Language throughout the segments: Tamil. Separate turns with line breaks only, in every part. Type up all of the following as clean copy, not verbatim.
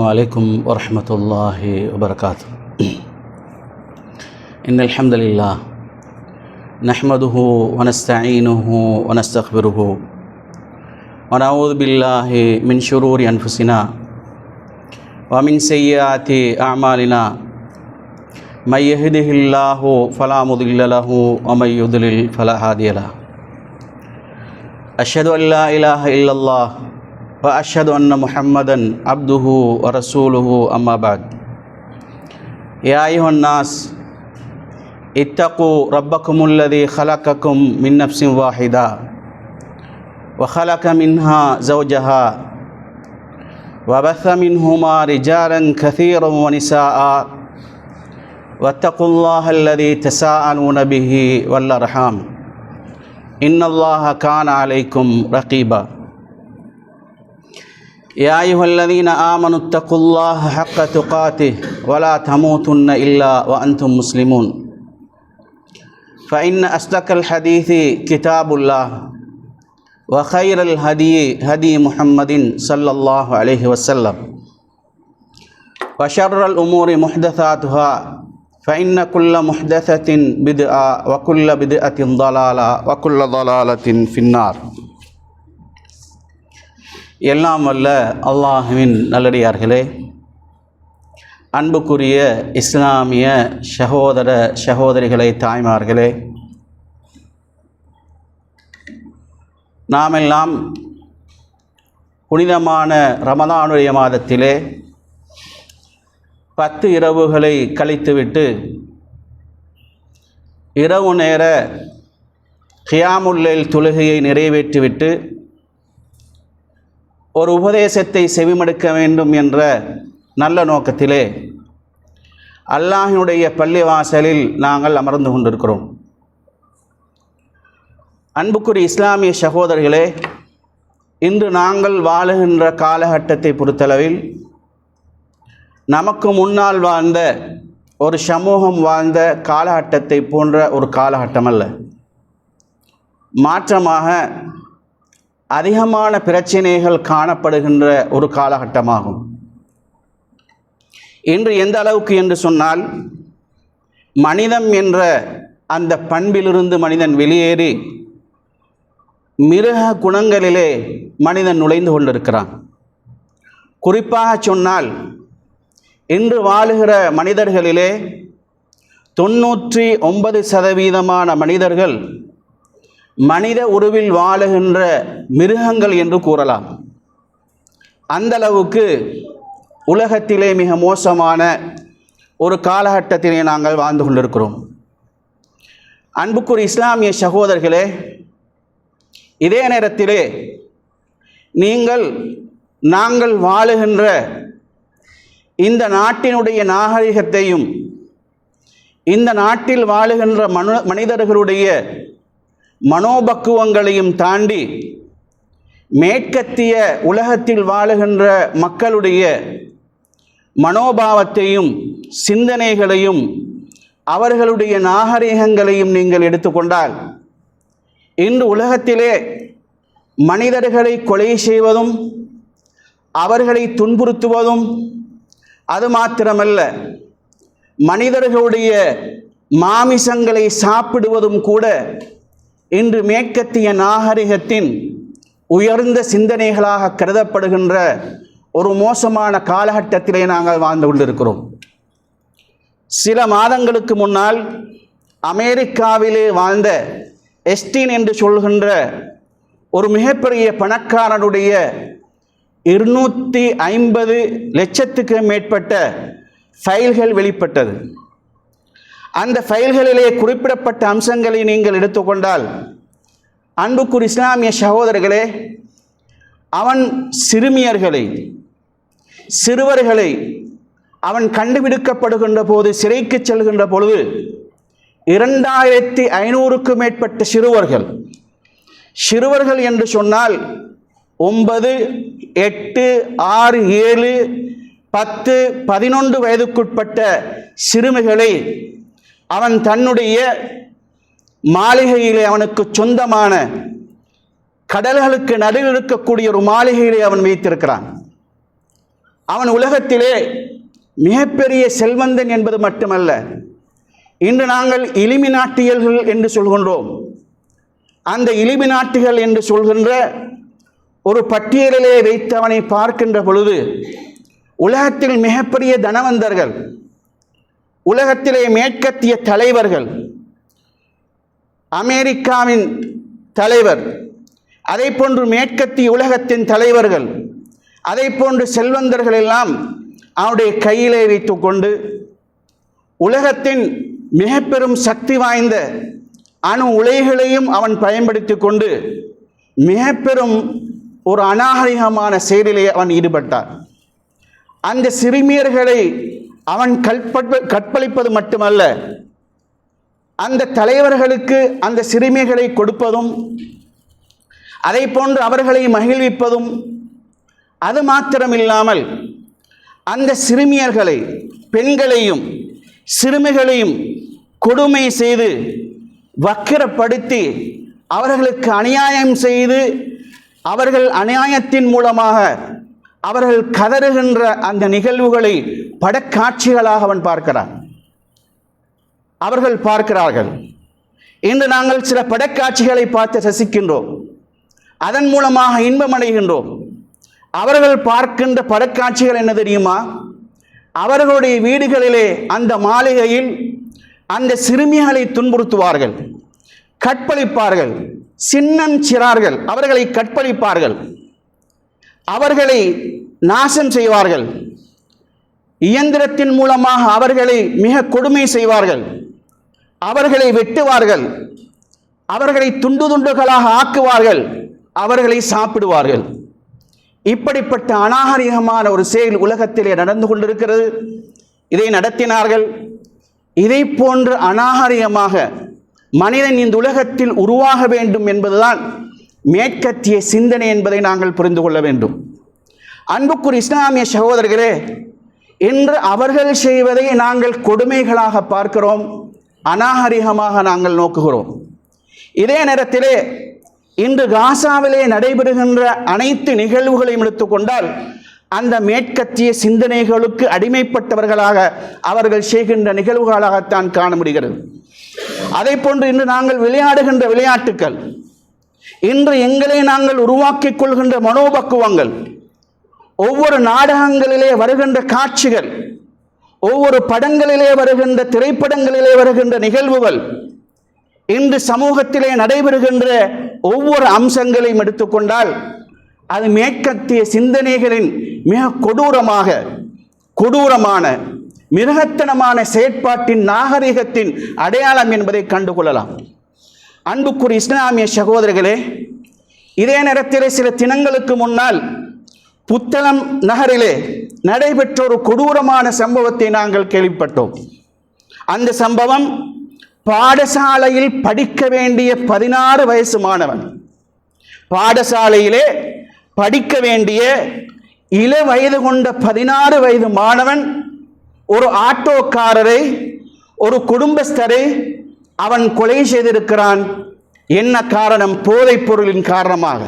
السلام عليكم ورحمة الله وبركاته. إن الحمد لله نحمده ونستعينه ونستغفره ونعوذ بالله من شرور أنفسنا ومن سيئات أعمالنا من يهده الله فلا مضل له ومن يضلل فلا هادي له. أشهد أن لا إله إلا الله وأشهد أن محمدا عبده ورسوله أما بعد. يا أيها الناس اتقوا ربكم الذي خلقكم من نفس واحدة وخلق منها زوجها وبث منهما رجالا كثيرا ونساء واتقوا الله الذي تساءلون به والأرحام إن الله كان عليكم رقيبا. يا أيها الذين آمنوا اتقوا الله حق تقاته ولا تموتن إلا وأنتم مسلمون. فإن أصدق الحديث كتاب الله وخير الهدي هدي محمد صلى الله عليه وسلم وشر الأمور محدثاتها فإن كل محدثة بدعة وكل بدعة ضلالة وكل ضلالة في النار. எல்லாம் வல்ல அல்லாஹ்வின் நல்லடியார்களே, அன்புக்குரிய இஸ்லாமிய சகோதர சகோதரிகளை, தாய்மார்களே, நாமெல்லாம் புனிதமான ரமதானுடைய மாதத்திலே 10 இரவுகளை கழித்துவிட்டு இரவு நேர கியாமுல் லைல் தொழுகையை நிறைவேற்றிவிட்டு ஒரு உபதேசத்தை செவிமடுக்க வேண்டும் என்ற நல்ல நோக்கத்திலே அல்லாஹ்வினுடைய பள்ளிவாசலில் நாங்கள் அமர்ந்து கொண்டிருக்கிறோம். அன்புக்குரிய இஸ்லாமிய சகோதரர்களே, இன்று நாங்கள் வாழுகின்ற காலகட்டத்தை பொறுத்தளவில் நமக்கு முன்னால் வாழ்ந்த ஒரு சமூகம் வாழ்ந்த காலகட்டத்தை போன்ற ஒரு காலகட்டம் அல்ல. மாற்றமாக அதிகமான பிரச்சனைகள் காணப்படுகின்ற ஒரு காலகட்டமாகும். இன்று எந்த அளவுக்கு என்று சொன்னால், மனிதம் என்ற அந்த பண்பிலிருந்து மனிதன் வெளியேறி மிருக குணங்களிலே மனிதன் நுழைந்து கொண்டிருக்கிறான். குறிப்பாக சொன்னால், இன்று வாழுகிற மனிதர்களிலே 99% மனிதர்கள் மனித உருவில் வாழுகின்ற மிருகங்கள் என்று கூறலாம். அந்தளவுக்கு உலகத்திலே மிக மோசமான ஒரு காலகட்டத்திலே நாங்கள் வாழ்ந்து கொண்டிருக்கிறோம். அன்புக்குரிய இஸ்லாமிய சகோதரர்களே, இதே நேரத்திலே நாங்கள் வாழுகின்ற இந்த நாட்டினுடைய நாகரிகத்தையும் இந்த நாட்டில் வாழுகின்ற மனிதர்களுடைய மனோபக்குவங்களையும் தாண்டி மேற்கத்திய உலகத்தில் வாழுகின்ற மக்களுடைய மனோபாவத்தையும் சிந்தனைகளையும் அவர்களுடைய நாகரிகங்களையும் நீங்கள் எடுத்துக்கொண்டால், இன்று உலகத்திலே மனிதர்களை கொலை செய்வதும் அவர்களை துன்புறுத்துவதும், அது மாத்திரமல்ல மனிதர்களுடைய மாமிசங்களை சாப்பிடுவதும் கூட இன்று மேற்கத்திய நாகரிகத்தின் உயர்ந்த சிந்தனைகளாக கருதப்படுகின்ற ஒரு மோசமான காலகட்டத்திலே நாங்கள் வாழ்ந்து கொண்டிருக்கிறோம். சில மாதங்களுக்கு முன்னால் அமெரிக்காவிலே வாழ்ந்த எஸ்டின் என்று சொல்கின்ற ஒரு மிகப்பெரிய பணக்காரனுடைய 250 லட்சத்துக்கு மேற்பட்ட ஃபைல்கள் வெளிப்பட்டது. அந்த ஃபைல்களிலே குறிப்பிடப்பட்ட அம்சங்களை நீங்கள் எடுத்துக்கொண்டால், அன்புக்குரிய இஸ்லாமிய சகோதரர்களே, அவன் சிறுவர்களை அவன் கண்டுபிடிக்கப்படுகின்ற போது, சிறைக்கு செல்கின்ற பொழுது 2500க்கும் மேற்பட்ட சிறுவர்கள் என்று சொன்னால் 9, 8, 6, 7, 10, 11 வயதுக்குட்பட்ட சிறுமிகளை அவன் தன்னுடைய மாளிகையிலே, அவனுக்கு சொந்தமான கடல்களுக்கு நடுவில் இருக்கக்கூடிய ஒரு மாளிகையிலே அவன் வைத்திருக்கிறான். அவன் உலகத்திலே மிகப்பெரிய செல்வந்தன் என்பது மட்டுமல்ல, இன்று நாங்கள் இலுமினாட்டியல்கள் என்று சொல்கின்றோம். அந்த இலுமினாட்டிகள் என்று சொல்கின்ற ஒரு பட்டியலிலே வைத்து அவனை பார்க்கின்ற பொழுது உலகத்தில் மிகப்பெரிய தனவந்தர்கள், உலகத்திலே மேற்கத்திய தலைவர்கள், அமெரிக்காவின் தலைவர், அதை போன்று மேற்கத்திய உலகத்தின் தலைவர்கள், அதை போன்று செல்வந்தர்கள் எல்லாம் அவனுடைய கையிலே வைத்து கொண்டு உலகத்தின் மிக பெரும் சக்தி வாய்ந்த அணு உலைகளையும் அவன் பயன்படுத்தி கொண்டு மிக பெரும் ஒரு அநாகரிகமான செயலிலே அவன் ஈடுபட்டான். அந்த சிறுமியர்களை அவன் கற்பழிப்பது மட்டுமல்ல, அந்த தலைவர்களுக்கு அந்த சிறுமிகளை கொடுப்பதும் அதை போன்று அவர்களை மகிழ்விப்பதும், அது மாத்திரமில்லாமல் அந்த சிறுமியர்களை, பெண்களையும் சிறுமிகளையும் கொடுமை செய்து வக்கிரப்படுத்தி அவர்களுக்கு அநியாயம் செய்து அவர்கள் அநியாயத்தின் மூலமாக அவர்கள் கதறுகின்ற அந்த நிகழ்வுகளை படக்காட்சிகளாக அவன் பார்க்கிறான், அவர்கள் பார்க்கிறார்கள். இன்று நாங்கள் சில படக்காட்சிகளை பார்த்து ரசிக்கின்றோம், அதன் மூலமாக இன்பமடைகின்றோம். அவர்கள் பார்க்கின்ற படக்காட்சிகள் என்ன தெரியுமா? அவர்களுடைய வீடுகளிலே அந்த மாளிகையில் அந்த சிறுமிகளை துன்புறுத்துவார்கள், கற்பழிப்பார்கள், சின்னம் சிறார்கள், அவர்களை கற்பழிப்பார்கள், அவர்களை நாசம் செய்வார்கள், இயந்திரத்தின் மூலமாக அவர்களை மிக கொடுமை செய்வார்கள், அவர்களை வெட்டுவார்கள், அவர்களை துண்டு துண்டுகளாக ஆக்குவார்கள், அவர்களை சாப்பிடுவார்கள். இப்படிப்பட்ட அநாகரிகமான ஒரு செயல் உலகத்திலே நடந்து கொண்டிருக்கிறது. இதை நடத்தினார்கள். இதை போன்ற அநாகரிகமாக மனிதன் இந்த உலகத்தில் உருவாக வேண்டும் என்பதுதான் மேற்கத்திய சிந்தனை என்பதை நாங்கள் புரிந்து கொள்ள வேண்டும். அன்புக்குரிய இஸ்லாமிய சகோதரர்களே, இன்று அவர்கள் செய்வதை நாங்கள் கொடுமைகளாக பார்க்கிறோம், அநாகரிகமாக நாங்கள் நோக்குகிறோம். இதே நேரத்திலே இன்று காசாவிலே நடைபெறுகின்ற அனைத்து நிகழ்வுகளையும் எடுத்துக்கொண்டால் அந்த மேற்கத்திய சிந்தனைகளுக்கு அடிமைப்பட்டவர்களாக அவர்கள் செய்கின்ற நிகழ்வுகளாகத்தான் காண முடிகிறது. அதை போன்று இன்று நாங்கள் விளையாடுகின்ற விளையாட்டுக்கள், இன்று எங்களை நாங்கள் உருவாக்கிக் கொள்கின்ற மனோபக்குவங்கள், ஒவ்வொரு நாடகங்களிலே வருகின்ற காட்சிகள், ஒவ்வொரு படங்களிலே வருகின்ற திரைப்படங்களிலே வருகின்ற நிகழ்வுகள், இன்று சமூகத்திலே நடைபெறுகின்ற ஒவ்வொரு அம்சங்களையும் எடுத்துக்கொண்டால் அது மேற்கத்திய சிந்தனைகளின் மிக கொடூரமான மிருகத்தனமான செயற்பாட்டின் நாகரிகத்தின் அடையாளம் என்பதை கண்டுகொள்ளலாம். அன்புக்குரிய இஸ்லாமிய சகோதரர்களே, இதே நேரத்திலே சில தினங்களுக்கு முன்னால் புத்தளம் நகரிலே நடைபெற்ற ஒரு கொடூரமான சம்பவத்தை நாங்கள் கேள்விப்பட்டோம். அந்த சம்பவம் பாடசாலையில் படிக்க வேண்டிய 16 வயசு மாணவன், பாடசாலையிலே படிக்க வேண்டிய இள வயது கொண்ட 16 வயது மாணவன் ஒரு ஆட்டோக்காரரை, ஒரு குடும்பஸ்தரை அவன் கொலை செய்திருக்கிறான். என்ன காரணம்? போதைப் பொருளின் காரணமாக.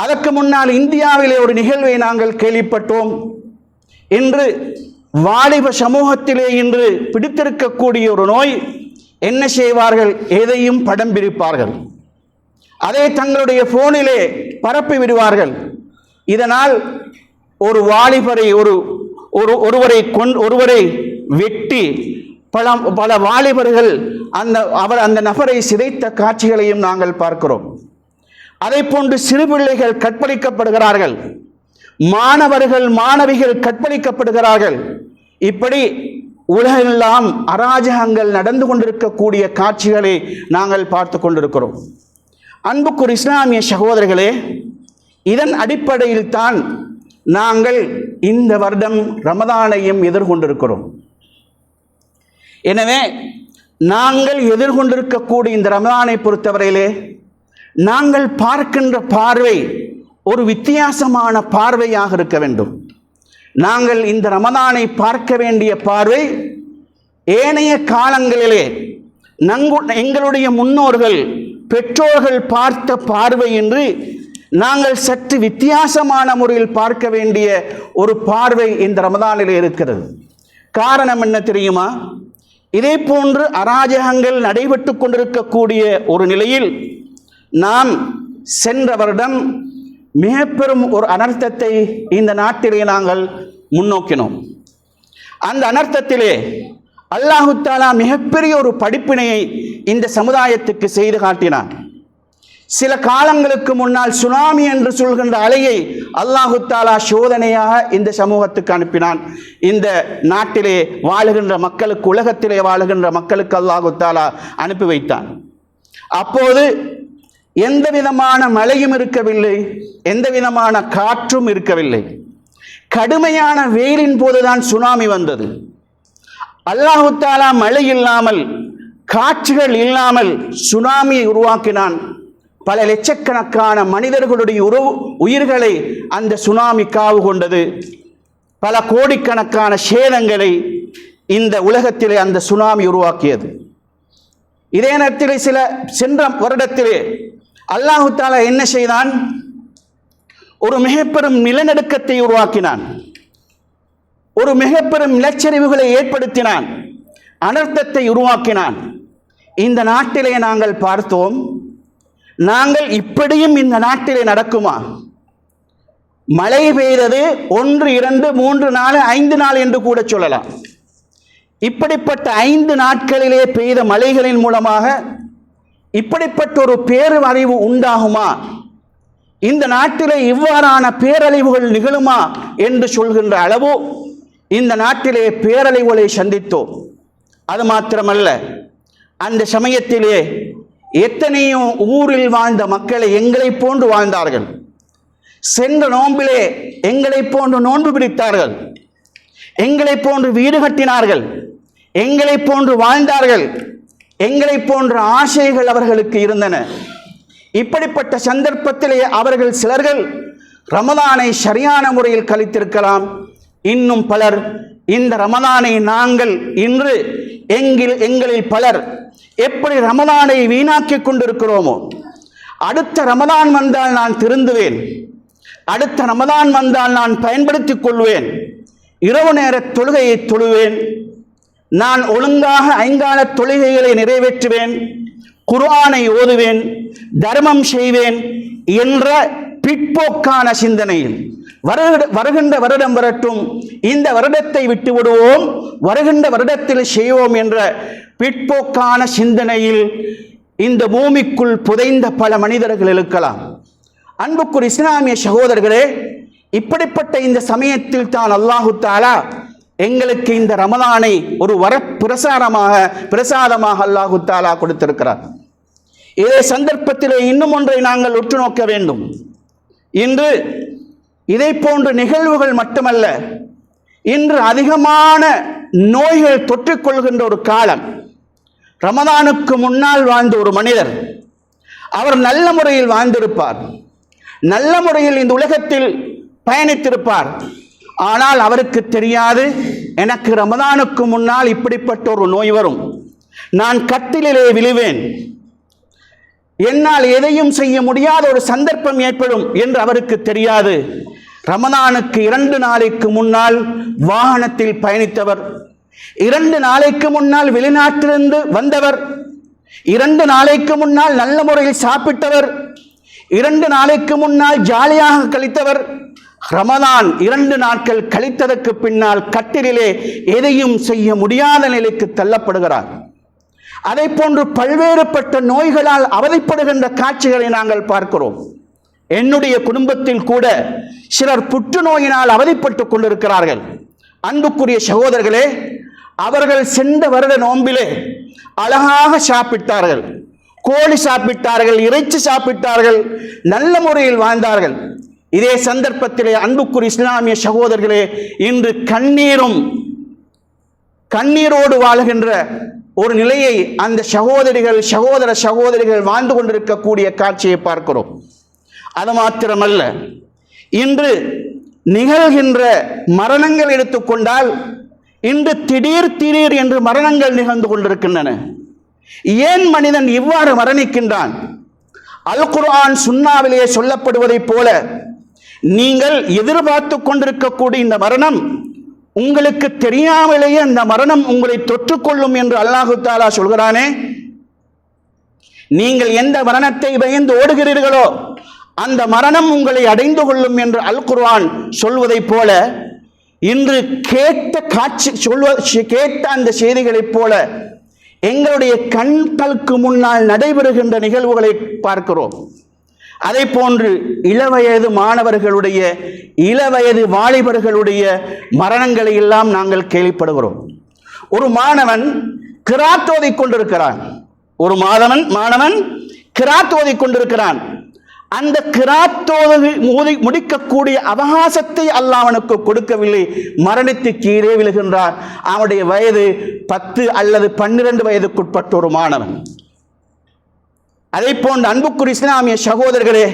அதற்கு முன்னால் இந்தியாவிலே ஒரு நிகழ்வை நாங்கள் கேள்விப்பட்டோம். இன்று வாலிப சமூகத்திலே இன்று பிடித்திருக்கக்கூடிய ஒரு நோய், என்ன செய்வார்கள்? எதையும் படம் பிடிப்பார்கள், அதை தங்களுடைய போனிலே பரப்பி விடுவார்கள். இதனால் ஒரு வாலிபரை ஒருவரை வெட்டி பல வாலிபர்கள் அந்த நபரை சிதைத்த காட்சிகளையும் நாங்கள் பார்க்கிறோம். அதை போன்று சிறுபிள்ளைகள் கற்பழிக்கப்படுகிறார்கள், மாணவர்கள் மாணவிகள் கற்பழிக்கப்படுகிறார்கள். இப்படி உலகெல்லாம் அராஜகங்கள் நடந்து கொண்டிருக்கக்கூடிய காட்சிகளை நாங்கள் பார்த்து கொண்டிருக்கிறோம். அன்புக்குரிய இஸ்லாமிய சகோதரர்களே, இதன் அடிப்படையில் தான் நாங்கள் இந்த வருடம் ரமதானையும் எதிர்கொண்டிருக்கிறோம். எனவே நாங்கள் எதிர்கொண்டிருக்கக்கூடிய இந்த ரமதானை பொறுத்தவரையிலே நாங்கள் பார்க்கின்ற பார்வை ஒரு வித்தியாசமான பார்வையாக இருக்க வேண்டும். நாங்கள் இந்த ரமதானை பார்க்க வேண்டிய பார்வை ஏனைய காலங்களிலே எங்களுடைய முன்னோர்கள் பெற்றோர்கள் பார்த்த பார்வை என்று நாங்கள் சற்று வித்தியாசமான முறையில் பார்க்க வேண்டிய ஒரு பார்வை இந்த ரமதானில் இருக்கிறது. காரணம் என்ன தெரியுமா? இதே போன்று அராஜகங்கள் நடைபெற்று கொண்டிருக்கக்கூடிய ஒரு நிலையில் நாம் சென்ற வருடம் மிக பெரும் ஒரு அனர்த்தத்தை இந்த நாட்டிலே நாங்கள் முன்னோக்கினோம். அந்த அனர்த்தத்திலே அல்லாஹு தஆலா மிகப்பெரிய ஒரு படிப்பினையை இந்த சமுதாயத்துக்கு செய்து காட்டினான். சில காலங்களுக்கு முன்னால் சுனாமி என்று சொல்கின்ற அலையை அல்லாஹு தஆலா சோதனையாக இந்த சமூகத்துக்கு அனுப்பினான். இந்த நாட்டிலே வாழுகின்ற மக்களுக்கு, உலகத்திலே வாழுகின்ற மக்களுக்கு அல்லாஹு தஆலா அனுப்பி வைத்தான். அப்போது எந்த விதமான மழையும் இருக்கவில்லை, எந்த விதமான காற்றும் இருக்கவில்லை. கடுமையான வெயிலின் போதுதான் சுனாமி வந்தது. அல்லாஹு தஆலா மழை இல்லாமல், காற்றுகள் இல்லாமல் சுனாமியை உருவாக்கினான். பல லட்சக்கணக்கான மனிதர்களுடைய உயிர்களை அந்த சுனாமி காவு கொண்டது. பல கோடிக்கணக்கான சேதங்களை இந்த உலகத்திலே அந்த சுனாமி உருவாக்கியது. இதே நேரத்தில் சென்ற வருடத்திலே அல்லாஹு தஆலா என்ன செய்தான்? ஒரு மிகப்பெரும் நிலநடுக்கத்தை உருவாக்கினான். ஒரு மிகப்பெரும் நிலச்சரிவுகளை ஏற்படுத்தினான். அனர்த்தத்தை உருவாக்கினான். இந்த நாட்டிலே நாங்கள் பார்த்தோம். நாங்கள் இப்படியும் இந்த நாட்டிலே நடக்குமா? மழை பெய்தது 1, 2, 3 நாள், 5 நாள் என்று கூட சொல்லலாம். இப்படிப்பட்ட 5 நாட்களிலே பெய்த மழைகளின் மூலமாக இப்படிப்பட்ட ஒரு பேரழிவு உண்டாகுமா? இந்த நாட்டிலே இவ்வாறான பேரழிவுகள் நிகழுமா என்று சொல்கின்ற அளவு இந்த நாட்டிலே பேரழிவுகளை சந்தித்தோம். அது மாத்திரமல்ல, அந்த சமயத்திலே எத்தனையோ ஊரில் வாழ்ந்த மக்களை எங்களை போன்று வாழ்ந்தார்கள். சென்ற நோன்பிலே எங்களை போன்று நோன்பு பிடித்தார்கள், எங்களை போன்று வீடு கட்டினார்கள், எங்களை போன்று வாழ்ந்தார்கள், எங்களை போன்ற ஆசைகள் அவர்களுக்கு இருந்தன. இப்படிப்பட்ட சந்தர்ப்பத்திலே அவர்கள் சிலர்கள் ரமதானை சரியான முறையில் கழித்திருக்கலாம். இன்னும் பலர் இந்த ரமதானை நாங்கள் இன்று எங்களில் பலர் எப்படி ரமதானை வீணாக்கி கொண்டிருக்கிறோமோ, அடுத்த ரமதான் வந்தால் நான் திருந்துவேன், அடுத்த ரமதான் வந்தால் நான் பயன்படுத்திக் கொள்வேன், இரவு நேர தொழுகையை தொழுவேன், நான் ஒழுங்காக 5 கால தொழுகைகளை நிறைவேற்றுவேன், குர்ஆனை ஓதுவேன், தர்மம் செய்வேன் என்ற பிற்போக்கான சிந்தனையில் வருகின்ற வருடம் வரட்டும், இந்த வருடத்தை விட்டு விடுவோம், வருகின்ற வருடத்தில் செய்வோம் என்ற பிற்போக்கான சிந்தனையில் இந்த பூமிக்குள் புதைந்த பல மனிதர்கள் இருக்கலாம். அன்புக்குரிய இஸ்லாமிய சகோதரர்களே, இப்படிப்பட்ட இந்த சமயத்தில் தான் அல்லாஹு தஆலா எங்களுக்கு இந்த ரமதானை ஒரு பிரசாதமாக அல்லாஹு தஆலா கொடுத்திருக்கிறார். இதே சந்தர்ப்பத்திலே இன்னும் ஒன்றை நாங்கள் உற்று நோக்க வேண்டும். இன்று இதை போன்ற நிகழ்வுகள் மட்டுமல்ல, இன்று அதிகமான நோய்கள் தொற்றிக்கொள்கின்ற ஒரு காலம். ரமதானுக்கு முன்னால் வாழ்ந்த ஒரு மனிதர், அவர் நல்ல முறையில் வாழ்ந்திருப்பார், நல்ல முறையில் இந்த உலகத்தில் பயணித்திருப்பார். ஆனால் அவருக்கு தெரியாது, எனக்கு ரமதானுக்கு முன்னால் இப்படிப்பட்ட ஒரு நோய் வரும், நான் கட்டிலே விழுவேன், என்னால் எதையும் செய்ய முடியாத ஒரு சந்தர்ப்பம் ஏற்படும் என்று அவருக்கு தெரியாது. ரமதானுக்கு 2 நாளைக்கு முன்னால் வாகனத்தில் பயணித்தவர், 2 நாளைக்கு முன்னால் வெளிநாட்டிலிருந்து வந்தவர், 2 நாளைக்கு முன்னால் நல்ல முறையில் சாப்பிட்டவர், 2 நாளைக்கு முன்னால் ஜாலியாக கழித்தவர், ரமதான் 2 நாட்கள் கழித்ததற்கு பின்னால் கட்டிலே எதையும் செய்ய முடியாத நிலைக்கு தள்ளப்படுகிறார். அதை போன்று பல்வேறுபட்ட நோய்களால் அவதிப்படுகின்ற காட்சிகளை நாங்கள் பார்க்கிறோம். என்னுடைய குடும்பத்தில் கூட சிலர் புற்றுநோயினால் அவதிப்பட்டுக் கொண்டிருக்கிறார்கள். அன்புக்குரிய சகோதரர்களே, அவர்கள் சென்ற வருட நோன்பிலே அழகாக சாப்பிட்டார்கள், கோழி சாப்பிட்டார்கள், இறைச்சி சாப்பிட்டார்கள், நல்ல முறையில் வாழ்ந்தார்கள். இதே சந்தர்ப்பத்திலே அன்புக்குரிய இஸ்லாமிய சகோதரர்களே, இன்று கண்ணீரோடு வாழுகின்ற ஒரு நிலையை அந்த சகோதரிகள் வாழ்ந்து கொண்டிருக்கக்கூடிய காட்சியை பார்க்கிறோம். அது மாத்திரமல்ல, இன்று நிகழ்கின்ற மரணங்கள் எடுத்துக்கொண்டால் இன்று திடீர் என்று மரணங்கள் நிகழ்ந்து கொண்டிருக்கின்றன. ஏன் மனிதன் இவ்வாறு மரணிக்கின்றான்? அல் குர்ஆன் சுன்னாவிலே சொல்லப்படுவதைப் போல நீங்கள் எதிர்பார்த்து கொண்டிருக்கக்கூடிய இந்த மரணம் உங்களுக்கு தெரியாமலேயே அந்த மரணம் உங்களை தொற்றுக்கொள்ளும் என்று அல்லாஹு தஆலா சொல்கிறானே, நீங்கள் எந்த மரணத்தை பயந்து ஓடுகிறீர்களோ அந்த மரணம் உங்களை அடைந்து கொள்ளும் என்று அல் குர்ஆன் சொல்வதைப் போல இன்று கேட்ட அந்த செய்திகளைப் போல எங்களுடைய கண்களுக்கு முன்னால் நடைபெறுகின்ற நிகழ்வுகளை பார்க்கிறோம். அதை போன்று இளவயது மாணவர்களுடைய இளவயது வாலிபர்களுடைய மரணங்களை எல்லாம் நாங்கள் கேள்விப்படுகிறோம். ஒரு மாணவன் கிராத் ஓதிக் கொண்டிருக்கிறான். ஒரு மாணவன் கிராத் ஓதிக் கொண்டிருக்கிறான். அந்த கிராத் ஓதி முடிக்கக்கூடிய அவகாசத்தை அல்லாஹ் அவனுக்கு கொடுக்கவில்லை. மரணித்து கீழே விழுகின்றான். அவனுடைய வயது 10 அல்லது 12 வயதுக்குட்பட்ட ஒரு மாணவன். அதை போன்ற அன்புக்குரிய இஸ்லாமிய சகோதரர்களே,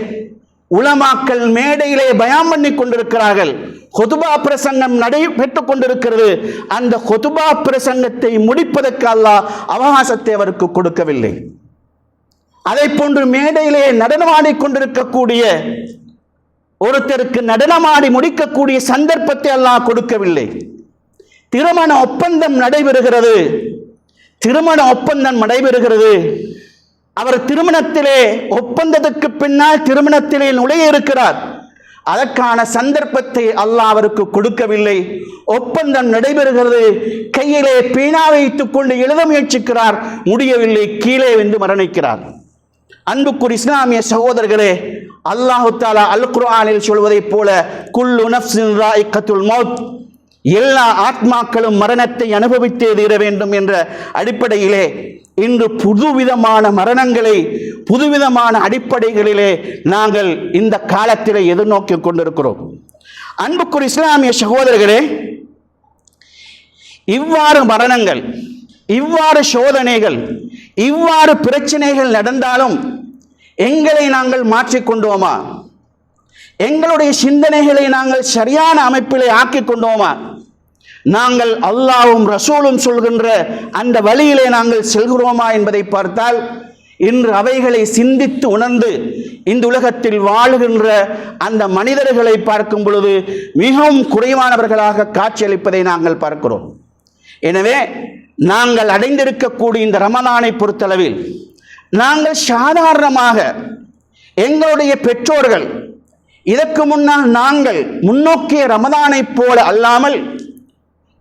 உலமாக்கள் மேடையிலே பயான் பண்ணி கொண்டிருக்கிறார்கள். ஹுதுபா பிரசங்கம் நடைபெற்றுக் கொண்டிருக்கிறது. அந்த ஹுதுபா பிரசங்கத்தை முடிப்பதற்கு அல்லாஹ் அவகாசத்தை அவருக்கு கொடுக்கவில்லை. அதை போன்று மேடையிலே நடனமாடி கொண்டிருக்கக்கூடிய ஒருத்தருக்கு நடனமாடி முடிக்கக்கூடிய சந்தர்ப்பத்தை அல்லாஹ் கொடுக்கவில்லை. திருமண ஒப்பந்தம் நடைபெறுகிறது. அவர் திருமணத்திலே ஒப்பந்தத்துக்கு பின்னால் திருமணத்திலே நுழைய இருக்கிறார். அதற்கான சந்தர்ப்பத்தை அல்லாஹ் அவருக்கு கொடுக்கவில்லை. ஒப்பந்தம் நடைபெறுகிறது. கையிலே பேனா வைத்துக் கொண்டு எழுத முயற்சிக்கிறார், முடியவில்லை, கீழே வந்து மரணிக்கிறார். அன்புக்குரிய இஸ்லாமிய சகோதரர்களே, அல்லாஹு தஆலா அல் குர்ஆனில் சொல்வதைப் போல குல்லு நஃப்ஸின் ராயிகத்துல் மௌத், எல்லா ஆத்மாக்களும் மரணத்தை அனுபவித்தே தீர வேண்டும் என்ற அடிப்படையிலே இன்று புதுவிதமான மரணங்களை புதுவிதமான அடிப்படைகளிலே நாங்கள் இந்த காலத்திலே எதிர்நோக்கி கொண்டிருக்கிறோம். அன்புக்குரிய இஸ்லாமிய சகோதரர்களே, இவ்வாறு மரணங்கள், இவ்வாறு சோதனைகள், இவ்வாறு பிரச்சனைகள் நடந்தாலும் எங்களை நாங்கள் மாற்றிக்கொண்டோமா? எங்களுடைய சிந்தனைகளை நாங்கள் சரியான அமைப்பிலே ஆக்கிக் கொண்டோமா? நாங்கள் அல்லாஹ்வும் ரசூலும் சொல்கின்ற அந்த வழியிலே நாங்கள் செல்கிறோமா என்பதை பார்த்தால் இன்று அவைகளை சிந்தித்து உணர்ந்து இந்த உலகத்தில் வாழுகின்ற அந்த மனிதர்களை பார்க்கும் பொழுது மிகவும் குறைவானவர்களாக காட்சியளிப்பதை நாங்கள் பார்க்கிறோம். எனவே நாங்கள் அடைந்திருக்கக்கூடிய இந்த ரமலானை பொறுத்தளவில் நாங்கள் சாதாரணமாக எங்களுடைய பெற்றோர்கள் இதற்கு முன்னால் நாங்கள் முன்னோக்கிய ரமலானைப் போல அல்லாமல்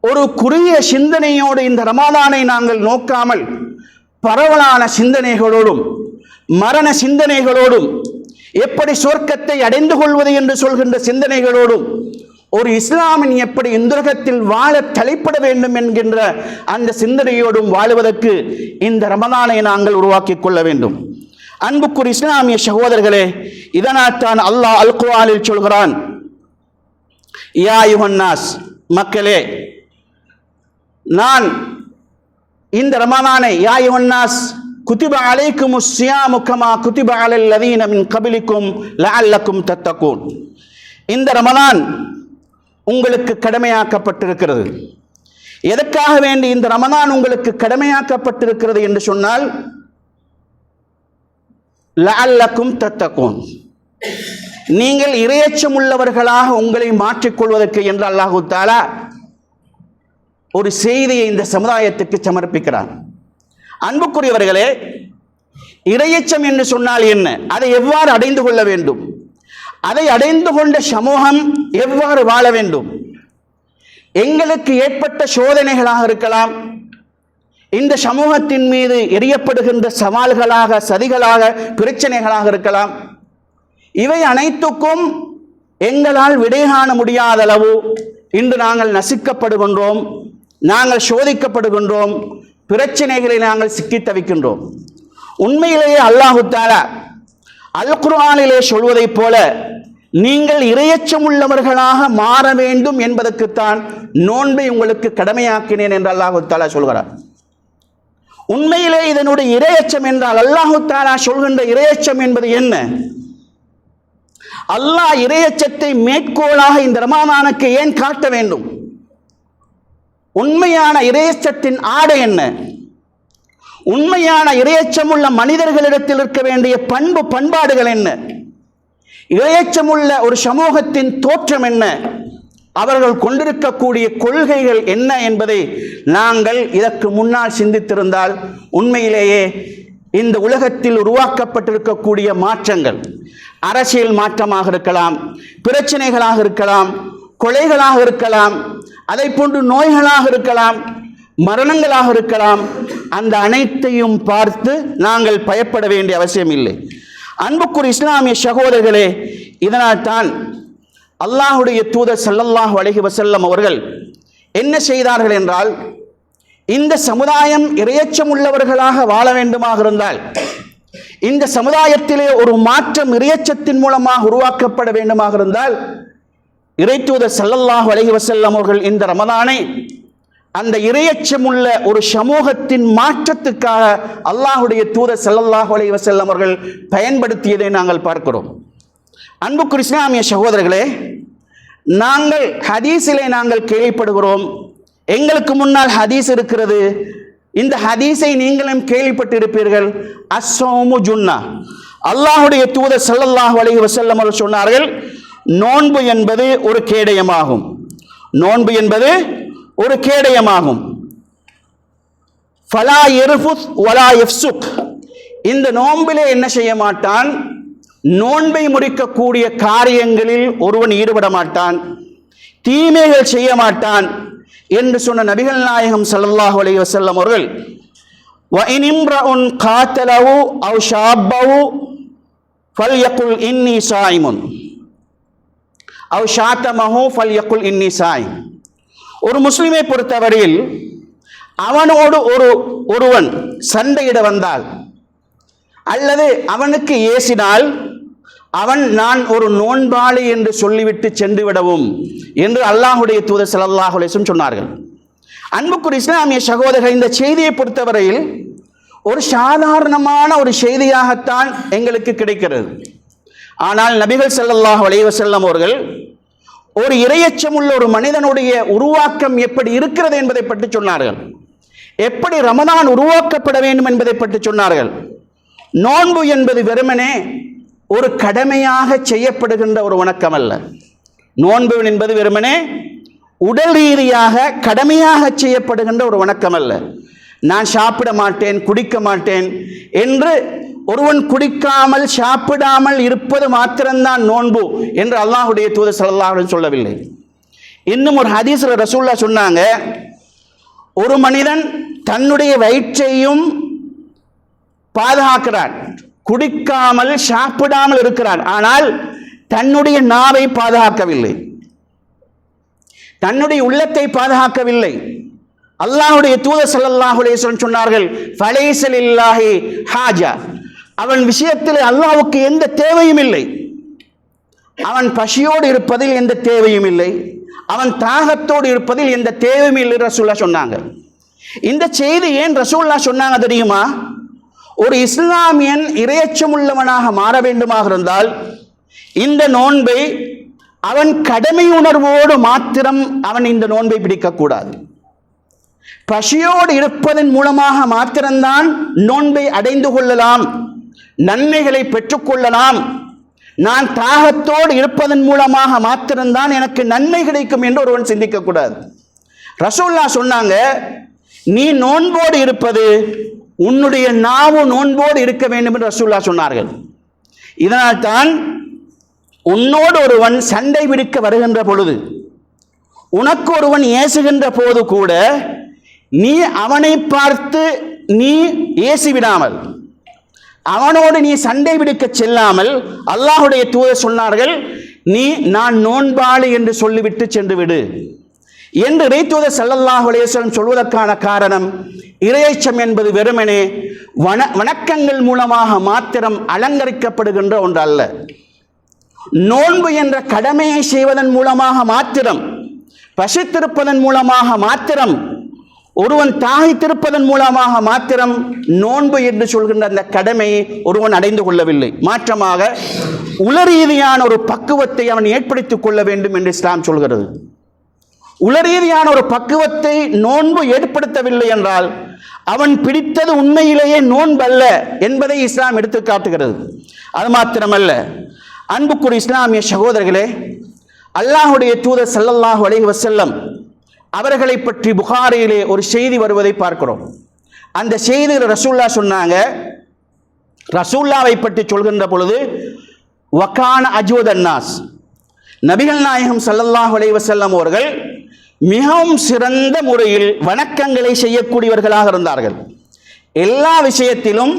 ஒரு குறுகிய சிந்தனையோடு இந்த ரமலானை நாங்கள் நோக்காமல் பரவலான சிந்தனைகளோடும் மரண சிந்தனைகளோடும் எப்படி சொர்க்கத்தை அடைந்து கொள்வது என்று சொல்கின்ற சிந்தனைகளோடும் ஒரு இஸ்லாமின் எப்படி இந்த உலகத்தில் வாழ தலைப்பட வேண்டும் என்கின்ற அந்த சிந்தனையோடும் வாழுவதற்கு இந்த ரமலானை நாங்கள் உருவாக்கி கொள்ள வேண்டும். அன்புக்குரிய இஸ்லாமிய சகோதரர்களே, இதனால் தான் அல்லாஹ் அல் குர்ஆனில் சொல்கிறான், யா அய்யுஹன்னாஸ், மக்களே, நான் இந்த ரமலானை யா அய்யுஹன்னாஸ் குதிப அலைக்குமுஸ் ஸியாமு கமா குதிப அலல் லதீன மின் கபிலிக்கும் லஅல்லக்கும் தத்தகூன், இந்த ரமலான் உங்களுக்கு கடமையாக்கப்பட்டிருக்கிறது. எதற்காக வேண்டி இந்த ரமலான் உங்களுக்கு கடமையாக்கப்பட்டிருக்கிறது என்று சொன்னால் லஅல்லக்கும் தத்தகூன், நீங்கள் இறையச்சம் உள்ளவர்களாக உங்களை மாற்றிக்கொள்வதற்கு என்று அல்லாஹு தஆலா ஒரு செய்தியை இந்த சமுதாயத்துக்கு சமர்ப்பிக்கிறான். அன்புக்குரியவர்களே, இறையச்சம் என்று சொன்னால் என்ன? அதை எவ்வாறு அடைந்து கொள்ள வேண்டும்? அதை அடைந்து கொண்ட சமூகம் எவ்வாறு வாழ வேண்டும்? எங்களுக்கு ஏற்பட்ட சோதனைகளாக இருக்கலாம், இந்த சமூகத்தின் மீது எரியப்படுகின்ற சவால்களாக, சதிகளாக, பிரச்சனைகளாக இருக்கலாம். இவை அனைத்துக்கும் எங்களால் விடை காண முடியாத அளவு இன்று நாங்கள் நசுக்கப்படுகின்றோம், நாங்கள் சோதிக்கப்படுகின்றோம், பிரச்சனைகளை நாங்கள் சிக்கி தவிக்கின்றோம். உண்மையிலேயே அல்லாஹு தஆலா அல் குர்ஆனிலே சொல்வதைப் போல நீங்கள் இறையச்சம் உள்ளவர்களாக மாற வேண்டும் என்பதற்குத்தான் நோன்பை உங்களுக்கு கடமையாக்கினேன் என்று அல்லாஹு தஆலா சொல்கிறார். உண்மையிலே இதனுடைய இறையச்சம் என்றால் அல்லாஹு தஆலா சொல்கின்ற இறையச்சம் என்பது என்ன? அல்லாஹ் இறையச்சத்தை மேற்கோளாக இந்த ரமலானுக்கு ஏன் காட்ட வேண்டும்? உண்மையான இறையச்சத்தின் ஆடை என்ன? உண்மையான இறையச்சமுள்ள மனிதர்களிடத்தில் இருக்க வேண்டிய பண்பாடுகள் என்ன, இறையச்சமுள்ள ஒரு சமூகத்தின் தோற்றம் என்ன, அவர்கள் கொண்டிருக்கக்கூடிய கொள்கைகள் என்ன என்பதை நாங்கள் இதற்கு முன்னால் சிந்தித்திருந்தால் உண்மையிலேயே இந்த உலகத்தில் உருவாக்கப்பட்டிருக்கக்கூடிய மாற்றங்கள், அரசியல் மாற்றமாக இருக்கலாம், பிரச்சனைகளாக இருக்கலாம், கொலைகளாக இருக்கலாம், அதை போன்று நோய்களாக இருக்கலாம், மரணங்களாக இருக்கலாம், அந்த அனைத்தையும் பார்த்து நாங்கள் பயப்பட வேண்டிய அவசியம் இல்லை. அன்புக்குரிய இஸ்லாமிய சகோதரர்களே, இதனால் தான் அல்லாஹுடைய தூதர் ஸல்லல்லாஹு அலைஹி வஸல்லம் அவர்கள் என்ன செய்தார்கள் என்றால், இந்த சமுதாயம் இறையச்சம் உள்ளவர்களாக வாழ வேண்டுமாக இருந்தால், இந்த சமுதாயத்திலே ஒரு மாற்றம் இறையச்சத்தின் மூலமாக உருவாக்கப்பட வேண்டுமாக இருந்தால், இறைத்தூதர் ஸல்லல்லாஹு அலைஹி வஸல்லம் அவர்கள் இந்த ரமலானை அந்த இறையச்சமுள்ள ஒரு சமூகத்தின் மாற்றத்துக்காக அல்லாஹுடைய தூதர் ஸல்லல்லாஹு அலைஹி வஸல்லம் அவர்கள் பயன்படுத்தியதை நாங்கள் பார்க்கிறோம். அன்புக்குரிய இஸ்லாமிய சகோதரர்களே, நாங்கள் ஹதீஸிலே நாங்கள் கேள்விப்படுகிறோம், எங்களுக்கு முன்னால் ஹதீஸ் இருக்கிறது, இந்த ஹதீஸை நீங்களும் கேள்விப்பட்டிருப்பீர்கள், அஸ்ஸௌமு ஜுன்னா. அல்லாஹுடைய தூதர் ஸல்லல்லாஹு அலைஹி வஸல்லம் அவர்கள் சொன்னார்கள், நோன்பு என்பது ஒரு கேடயமாகும், நோன்பு என்பது ஒரு கேடயமாகும். ஃபலா யர்ஃபுத் வலா யஃப்சுக், இந்த நோன்பிலே என்ன செய்ய மாட்டான், நோன்பை முறிக்கக்கூடிய காரியங்களில் ஒருவன் ஈடுபட மாட்டான், தீமைகள் செய்ய மாட்டான் என்று சொன்ன நபிகள் நாயகம் ஸல்லல்லாஹு அலைஹி வஸல்லம் அவர்கள், வ இன் இம்ரஉன் காத்தலஹு அவ் ஷாப்பஹு ஃபல்யகுல் இன்னி ஸாயிமுன் அவ் ஷாத்தமஹு ஃபல்யகுல் இன்னி ஸாயிம். ஒரு முஸ்லிமை பொறுத்தவரையில் அவனோடு ஒருவன் சண்டையிட வந்தால் அல்லது அவனுக்கு ஏசினால் அவன் நான் ஒரு நோன்பாளி என்று சொல்லிவிட்டு சென்று விடவும் என்று அல்லாஹுடைய தூதர் ஸல்லல்லாஹு அலைஹி வஸல்லம் சொன்னார்கள். அன்புக்குரிய இஸ்லாமிய சகோதரர்கள், இந்த செய்தியை பொறுத்தவரையில் ஒரு சாதாரணமான ஒரு செய்தியாகத்தான் எங்களுக்கு கிடைக்கிறது. ஆனால் நபிகள் ஸல்லல்லாஹு அலைஹி வஸல்லம் அவர்கள் ஒரு இறையச்சமுள்ள ஒரு மனிதனுடைய உருவாக்கம் எப்படி இருக்கிறது என்பதை பற்றி சொன்னார்கள், எப்படி ரமதான் உருவாக்கப்பட வேண்டும் என்பதை பற்றி சொன்னார்கள். நோன்பு என்பது வெறுமனே ஒரு கடமையாக செய்யப்படுகின்ற ஒரு வணக்கம் அல்ல. நோன்பு என்பது வெறுமனே உடல் ரீதியாக கடமையாக செய்யப்படுகின்ற ஒரு வணக்கம் அல்ல. நான் சாப்பிட மாட்டேன், குடிக்க மாட்டேன் என்று ஒருவன் குடிக்காமல் சாப்பிடாமல் இருப்பது மாத்திரம்தான் நோன்பு என்று அல்லாஹுடைய தூதர் ஸல்லல்லாஹு அலைஹி வஸல்லம் சொல்லவில்லை. இன்னும் ஒரு ஹதீஸ்ல ரசூலுல்லாஹ் சொன்னாங்க, ஒரு மனிதன் தன்னுடைய வயிற்றையும் பாதுகாக்கிறான், குடிக்காமல் சாப்பிடாமல் இருக்கிறான், ஆனால் தன்னுடைய நாவை பாதுகாக்கவில்லை, தன்னுடைய உள்ளத்தை பாதுகாக்கவில்லை. அல்லாஹ்வுடைய தூதர் ஸல்லல்லாஹு அலைஹி வஸல்லம் சொன்னார்கள், ஃபலைஸ லில்லாஹி ஹாஜா, அவன் விஷயத்தில் அல்லாஹ்வுக்கு எந்த தேவையும் இல்லை. அவன் பசியோடு இருப்பதில் எந்த தேவையும் இல்லை, அவன் தாகத்தோடு இருப்பதில் எந்த தேவையும் இல்லை ரசூலுல்லாஹ் சொன்னாங்க. இந்த செய்தி ஏன் ரசூலுல்லாஹ் சொன்னாங்க தெரியுமா? ஒரு இஸ்லாமியன் இறையச்சம் உள்ளவனாக மாற வேண்டுமாக இருந்தால் இந்த நோன்பை அவன் கடமை உணர்வோடு மாத்திரம் அவன் இந்த நோன்பை பிடிக்கக்கூடாது. பசியோடு இருப்பதன் மூலமாக மாத்திரம்தான் நோன்பை அடைந்து கொள்ளலாம், நன்மைகளை பெற்றுக்கொள்ளலாம். நான் தாகத்தோடு இருப்பதன் மூலமாக மாத்திரம்தான் எனக்கு நன்மை கிடைக்கும் என்று ஒருவன் சிந்திக்கக்கூடாது. ரசூலுல்லாஹ் சொன்னாங்க, நீ நோன்போடு இருப்பது உன்னுடைய நாவு நோன்போடு இருக்க வேண்டும் என்று ரசூலுல்லாஹ் சொன்னார்கள். இதனால் தான் உன்னோடு ஒருவன் சண்டை பிடிக்க வருகின்ற பொழுது, உனக்கு ஒருவன் ஏசுகின்ற போது கூட நீ அவனை பார்த்து நீ ஏசிவிடாமல், அவனோடு நீ சண்டை பிடிக்க செல்லாமல், அல்லாஹுடைய தூதர் சொன்னார்கள், நீ நான் நோன்பாளி என்று சொல்லிவிட்டு சென்று விடு என்று இறைத்தூதர் ஸல்லல்லாஹு அலைஹி வஸல்லம் சொல்வதற்கான காரணம், இறையச்சம் என்பது வெறுமனே வணக்கங்கள் மூலமாக மாத்திரம் அலங்கரிக்கப்படுகின்ற ஒன்று அல்ல. நோன்பு என்ற கடமையை செய்வதன் மூலமாக மாத்திரம், பசித்திருப்பதன் மூலமாக மாத்திரம், ஒருவன் தாகித்திருப்பதன் மூலமாக மாத்திரம் நோன்பு என்று சொல்கின்ற அந்த கடமையை ஒருவன் அடைந்து கொள்ளவில்லை. மாற்றமாக உளரீதியான ஒரு பக்குவத்தை அவன் ஏற்படுத்திக் கொள்ள வேண்டும் என்று இஸ்லாம் சொல்கிறது. உளரீதியான ஒரு பக்குவத்தை நோன்பு ஏற்படுத்தவில்லை என்றால் அவன் பிடித்தது உண்மையிலேயே நோன்பல்ல என்பதை இஸ்லாம் எடுத்து காட்டுகிறது. அது மாத்திரமல்ல, அன்புக்குரிய இஸ்லாமிய சகோதரர்களே, அல்லாஹுடைய தூதர் ஸல்லல்லாஹு அலைஹி வஸல்லம் அவர்களை பற்றி புகாரியிலே ஒரு செய்தி வருவதை பார்க்கிறோம். அந்த செய்தியில் ரசூல்லா சொன்னாங்க, ரசூல்லாவை பற்றி சொல்கின்ற பொழுது, வகான அஜ்வதன் நாஸ், நபிகள் நாயகம் ஸல்லல்லாஹு அலைஹி வஸல்லம் அவர்கள் மிகவும் சிறந்த முறையில் வணக்கங்களை செய்யக்கூடியவர்களாக இருந்தார்கள். எல்லா விஷயத்திலும்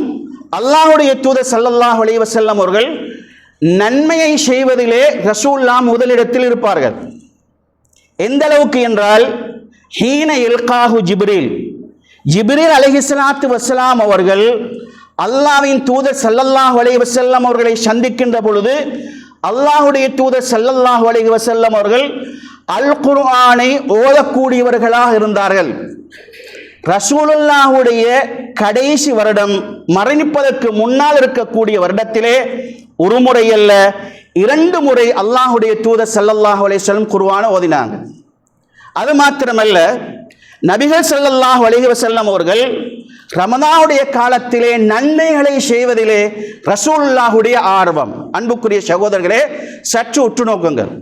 அல்லாஹுடைய தூதர் ஸல்லல்லாஹு அலைஹி வஸல்லம் அவர்கள் நன்மையை செய்வதிலே ரசூல்லா முதலிடத்தில் இருப்பார்கள். எந்த அளவுக்கு என்றால், ஹீன இல்காஹு ஜிப்ரீல் அலைஹிஸ்ஸலாத்து வஸ்ஸலாம் அவர்கள் அல்லாஹ்வின் தூதர் ஸல்லல்லாஹு அலைஹி வஸல்லம் அவர்களை சந்திக்கின்ற பொழுது, அல்லாஹுடைய தூதர் ஸல்லல்லாஹு அலைஹி வஸல்லம் அவர்கள் அல் குர்ஆனை ஓதக்கூடியவர்களாக இருந்தார்கள். ரசூலுல்லாஹுடைய கடைசி வருடம், மரணிப்பதற்கு முன்னால் இருக்கக்கூடிய வருடத்திலே ஒரு முறை அல்ல 2 முறை அல்லாஹுடைய தூதர் ஸல்லல்லாஹு அலைஹி வஸல்லம் குர்ஆனை ஓதினாங்க. அது மாத்திரமல்ல, நபிகள் ஸல்லல்லாஹு அலைஹி வஸல்லம் அவர்கள் ரமதானுடைய காலத்திலே நன்மைகளை செய்வதிலே ரசூலுல்லாஹுடைய ஆர்வம். அன்புக்குரிய சகோதரர்களே, சற்று உற்று நோக்குங்கள்.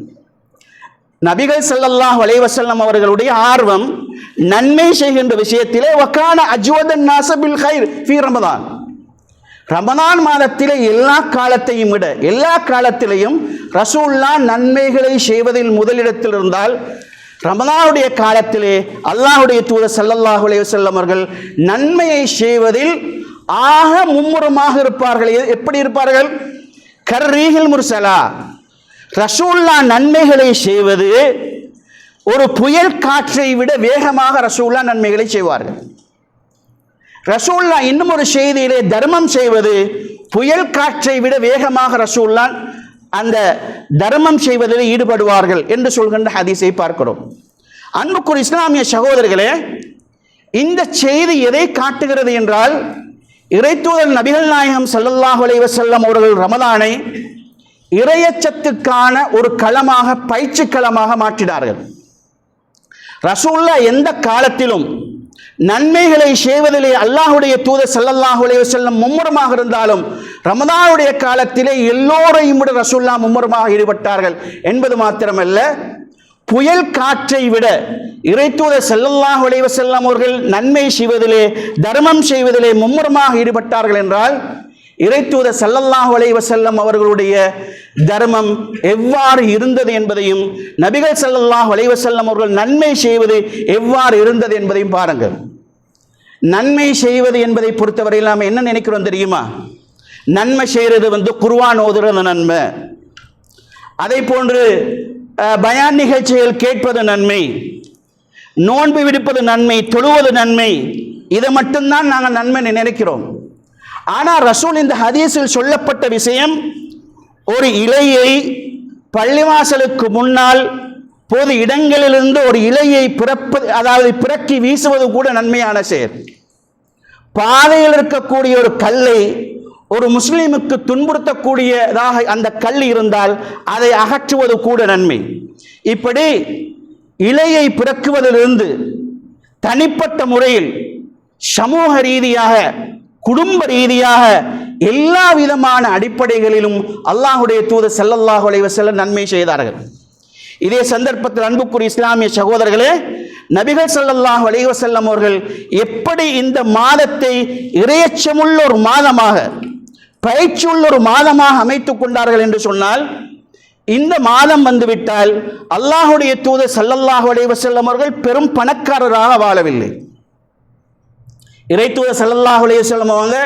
நபிகள் ஸல்லல்லாஹு அலைஹி வஸல்லம் அவர்களுடைய ஆர்வம் நன்மை செய்கின்ற விஷயத்திலே வகான அஜ்வதன் நாஸ பில் கைர் ஃபீ ரமதான். ரமதான் மாதத்திலே எல்லா காலத்தையும் விட, எல்லா காலத்திலையும் ரசூலுல்லாஹ் நன்மைகளை செய்வதில் முதலிடத்தில் இருந்தால், ரமதானுடைய காலத்திலே அல்லாஹுடைய தூதர் ஸல்லல்லாஹு அலைஹி வஸல்லம் அவர்கள் நன்மையை செய்வதில் ஆக மும்முரமாக இருப்பார்கள். எப்படி இருப்பார்கள்? கர்ரீஹில் முர்சலா. ரசூலுல்லாஹ் நன்மைகளை செய்வது ஒரு புயல் காற்றை விட வேகமாக ரசூலுல்லாஹ் நன்மைகளை செய்வார்கள். ரசூலுல்லாஹ் இன்னும் ஒரு செய்தியிலே தர்மம் செய்வது புயல் காற்றை விட வேகமாக ரசூலுல்லாஹ் அந்த தர்மம் செய்வதில் ஈடுபடுவார்கள் என்று சொல்கின்ற ஹதீஸை பார்க்கிறோம். அன்புக்குரிய இஸ்லாமிய சகோதரர்களே, இந்த செய்தி எதை காட்டுகிறது என்றால், இறைத்தூதர் நபிகள் நாயகம் ஸல்லல்லாஹு அலைஹி வஸல்லம் அவர்கள் ரமதானை இறையச்சத்துக்கான ஒரு களமாக, பயிற்சி களமாக மாற்றினார்கள். ரசூலுல்லாஹ் எந்த காலத்திலும் நன்மைகளை செய்வதிலே அல்லாஹுடைய தூதர் ஸல்லல்லாஹு அலைஹி வஸல்லம் மும்முரமாக இருந்தாலும், ரமதானுடைய காலத்திலே எல்லோரையும் விட ரசூலுல்லாஹ் மும்முரமாக ஈடுபட்டார்கள் என்பது மாத்திரமல்ல, புயல் காற்றை விட இறைத்தூதர் ஸல்லல்லாஹு அலைஹி வஸல்லம் அவர்கள் நன்மை செய்வதிலே, தர்மம் செய்வதிலே மும்முரமாக ஈடுபட்டார்கள் என்றால், இறைத்தூதர் ஸல்லல்லாஹு அலைஹி வஸல்லம் அவர்களுடைய தர்மம் எவ்வாறு இருந்தது என்பதையும், நபிகள் ஸல்லல்லாஹு அலைஹி வஸல்லம் அவர்கள் நன்மை செய்வது எவ்வாறு இருந்தது என்பதையும் பாருங்கள். நன்மை செய்வது என்பதை பொறுத்தவரையில் நாம் என்ன நினைக்கிறோம் தெரியுமா? நன்மை செய்கிறது குர்ஆன் ஓதுறது நன்மை, அதை போன்று பயான் நிகழ்ச்சிகள் கேட்பது நன்மை, நோன்பு விடுப்பது நன்மை, தொழுவது நன்மை, இதை மட்டும்தான் நாங்கள் நன்மை நினைக்கிறோம். ஆனால் ரசூல் இந்த ஹதீஸில் சொல்லப்பட்ட விஷயம், ஒரு இலையை பள்ளிவாசலுக்கு முன்னால் பொது இடங்களிலிருந்து ஒரு இலையை பிறக்கி வீசுவது கூட நன்மையான செயல். பாதையில் இருக்கக்கூடிய ஒரு கல்லை ஒரு முஸ்லீமுக்கு துன்புறுத்தக்கூடியதாக அந்த கல் இருந்தால் அதை அகற்றுவது கூட நன்மை. இப்படி இலையை பிறக்குவதிலிருந்து தனிப்பட்ட முறையில், சமூக ரீதியாக, குடும்ப ரீதியாக, எல்லா விதமான அடிப்படைகளிலும் அல்லாஹுடைய தூதர் ஸல்லல்லாஹு அலைஹி வஸல்லம் நன்மை செய்தார்கள். இதே சந்தர்ப்பத்தில் அன்புக்குரிய இஸ்லாமிய சகோதரர்களே, நபிகள் ஸல்லல்லாஹு அலைஹி வஸல்லம் அவர்கள் எப்படி இந்த மாதத்தை இறையச்சமுள்ள ஒரு மாதமாக, பயிற்சியுள்ள ஒரு மாதமாக அமைத்துக் கொண்டார்கள் என்று சொன்னால், இந்த மாதம் வந்துவிட்டால் அல்லாஹுடைய தூதர் ஸல்லல்லாஹு அலைஹி வஸல்லம் அவர்கள் பெரும் பணக்காரராக வாழவில்லை. இறைத்தூதர் ஸல்லல்லாஹு அலைஹி வஸல்லம் அவங்க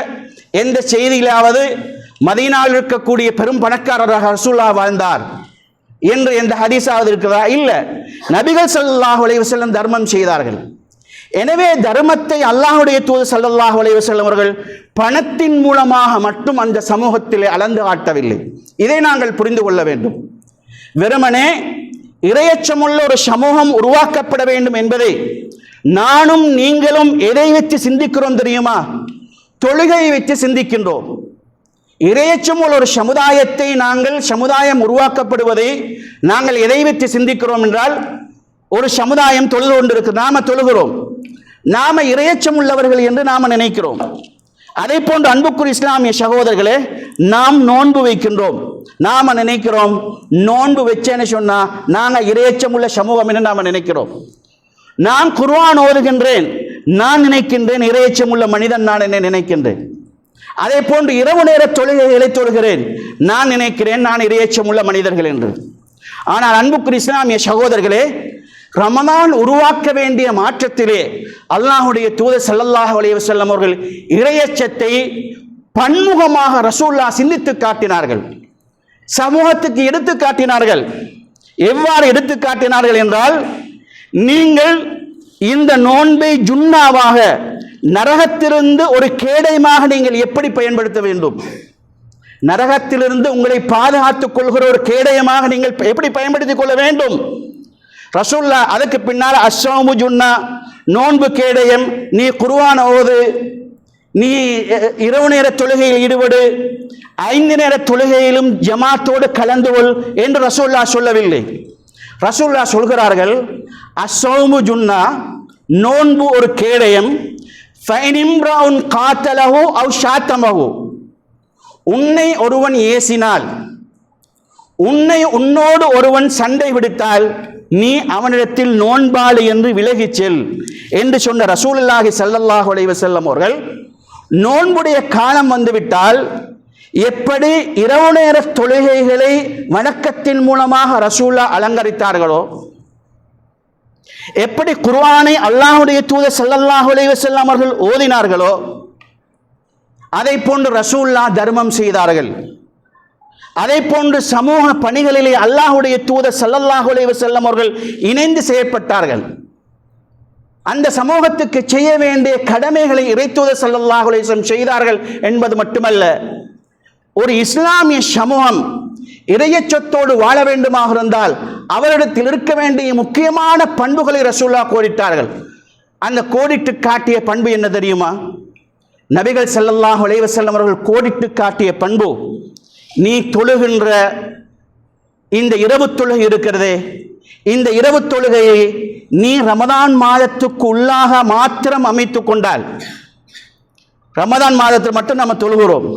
எந்த செய்தியிலாவது மதீனாவில் இருக்கக்கூடிய பெரும் பணக்காரராக ரசூலுல்லாஹ் வாழ்ந்தார் என்று எந்த ஹதீஸாவது இருக்கிறதா? இல்லை. நபிகள் ஸல்லல்லாஹு அலைஹி வஸல்லம் தர்மம் செய்தார்கள். எனவே தர்மத்தை அல்லாஹுடைய தூதர் ஸல்லல்லாஹு அலைஹி வஸல்லம் அவர்கள் பணத்தின் மூலமாக மட்டும் அந்த சமூகத்திலே அளந்து காட்டவில்லை. இதை நாங்கள் புரிந்து கொள்ள வேண்டும். வெறுமனே இறையச்சமுள்ள ஒரு சமூகம் உருவாக்கப்பட வேண்டும் என்பதை நானும் நீங்களும் எதை வச்சு சிந்திக்கிறோம் தெரியுமா? தொழுகையை வச்சு சிந்திக்கின்றோம். இறையச்சமுள்ள ஒரு சமுதாயத்தை சமுதாயம் உருவாக்கப்படுவதை நாங்கள் எதை வச்சு சிந்திக்கிறோம் என்றால், ஒரு சமுதாயம் தொழுது கொண்டிருக்கு, நாம தொழுகிறோம். நாம இரையச்சம் உள்ளவர்கள் என்று நாம நினைக்கிறோம். அதே போன்று அன்புக்குரிய இஸ்லாமிய சகோதரர்களே, நாம் நோன்பு வைக்கின்றோம். நாம நினைக்கிறோம் நோன்பு வச்சேன்னு சொன்னா நாங்க இரையச்சம் உள்ள சமூகம் என்று நாம நினைக்கிறோம். நான் குர்ஆன் ஓதுகின்றேன், நான் நினைக்கின்றேன் இரையச்சம் உள்ள மனிதன் நான் என்ன நினைக்கின்றேன். அதே போன்று இரவு நேர தொழுகைகளை தொழுகிறேன், நான் நினைக்கிறேன் நான் இரையச்சம் உள்ள மனிதர்கள் என்று. ஆனால் அன்புக்குரிய இஸ்லாமிய சகோதரர்களே, ரமதான் உருவாக்க வேண்டிய மாற்றத்திலே அல்லாஹ்வுடைய தூதர் ஸல்லல்லாஹு அலைஹி வஸல்லம் அவர்கள் இரையச்சத்தை பன்முகமாக ரசூலுல்லாஹ் சிந்தித்து காட்டினார்கள், சமூகத்துக்கு எடுத்து காட்டினார்கள். எவ்வாறு எடுத்து காட்டினார்கள் என்றால், நீங்கள் இந்த நோன்பை ஜுன்னாவாக நரகத்திலிருந்து ஒரு கேடயமாக நீங்கள் எப்படி பயன்படுத்த வேண்டும், நரகத்திலிருந்து உங்களை பாதுகாத்துக் கொள்கிற ஒரு கேடயமாக நீங்கள் எப்படி பயன்படுத்திக் கொள்ள வேண்டும். ரசூலுல்லாஹ் அதுக்கு பின்னால் அஸ்ஸௌமு ஜுன்னா, நோன்பு கேடயம், நீ குர்ஆன் ஓது, நீ இரவு நேர தொழுகையில் ஈடுபடு, 5 நேர தொழுகையிலும் ஜமாத்தோடு கலந்து கொள் என்று ரசூலுல்லாஹ் சொல்லவில்லை. ரசூலுல்லாஹ் சொல்கிறார்கள், அஸ்ஸௌமு ஜுன்னா, நோன்பு ஒரு கேடயம், ஃபைனிம்ரவுன் காத்தலஹு அவ் ஷாத்தமஹு, உன்னை ஒருவன் ஏசினால், உன்னோடு ஒருவன் சண்டை விடுத்தால் நீ அவனிடத்தில் நோன்பாளி என்று விலகிச் செல் என்று சொன்ன ரசூலுல்லாஹி ஸல்லல்லாஹு அலைஹி வஸல்லம் அவர்கள் நோன்புடைய காலம் வந்துவிட்டால் எப்படி இரவு நேர தொழுகைகளை வணக்கத்தின் மூலமாக ரசூலுல்லாஹ் அலங்கரித்தார்களோ, எப்படி குர்ஆனை அல்லாஹ்வுடைய தூதர் ஸல்லல்லாஹு அலைஹி வஸல்லம் அவர்கள் ஓதினார்களோ, அதை போன்று ரசூலுல்லாஹ் தர்மம் செய்தார்கள். அதை போன்று சமூக பணிகளிலே அல்லாஹ்வுடைய தூதர் ஸல்லல்லாஹு அலைஹி வஸல்லம் அவர்கள் இணைந்து செயற்பட்டார்கள். அந்த சமூகத்துக்கு செய்ய வேண்டிய கடமைகளை இறைத்தூதர் ஸல்லல்லாஹு அலைஹி வஸல்லம் செய்தார்கள் என்பது மட்டுமல்ல, ஒரு இஸ்லாமிய சமூகம் இறையச்சத்தோடு வாழ வேண்டுமாக இருந்தால் அவரிடத்தில் இருக்க வேண்டிய முக்கியமான பண்புகளை ரசூலுல்லாஹ் கோடிட்டார்கள். அந்த கோடிட்டு காட்டிய பண்பு என்ன தெரியுமா? நபிகள் ஸல்லல்லாஹு அலைஹி வஸல்லம் அவர்கள் கோடிட்டு காட்டிய பண்பு, நீ தொழுகின்ற இந்த இரவு தொழுகை இருக்கிறதே, இந்த இரவு தொழுகையை நீ ரமதான் மாதத்துக்கு உள்ளாக மாத்திரம் அமைத்துக் கொண்டால், ரமதான் மாதத்தில் மட்டும் நம்ம தொழுகிறோம்,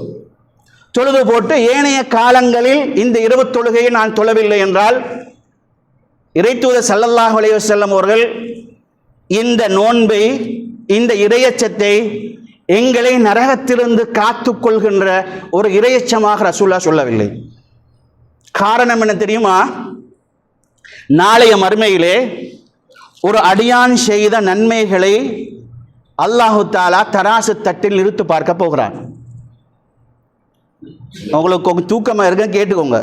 தொழுது போட்டு ஏனைய காலங்களில் இந்த இரவு தொழுகையை நான் தொழவில்லை என்றால், இறைத்தூதர் ஸல்லல்லாஹு அலைஹி வஸல்லம் அவர்கள் இந்த நோன்பை, இந்த இறையச்சத்தை எங்களை நரகத்திலிருந்து காத்துக் கொள்கின்ற ஒரு இறையச்சமாக ரசூலுல்லாஹ் சொல்லவில்லை. காரணம் என்ன தெரியுமா? நாளைய மறுமையிலே ஒரு அடியான் செய்த நன்மைகளை அல்லாஹு தஆலா தராசு தட்டில் நிறுத்து பார்க்க போகிறான். உங்களுக்கு தூக்கமா இருக்க கேட்டுக்கோங்க.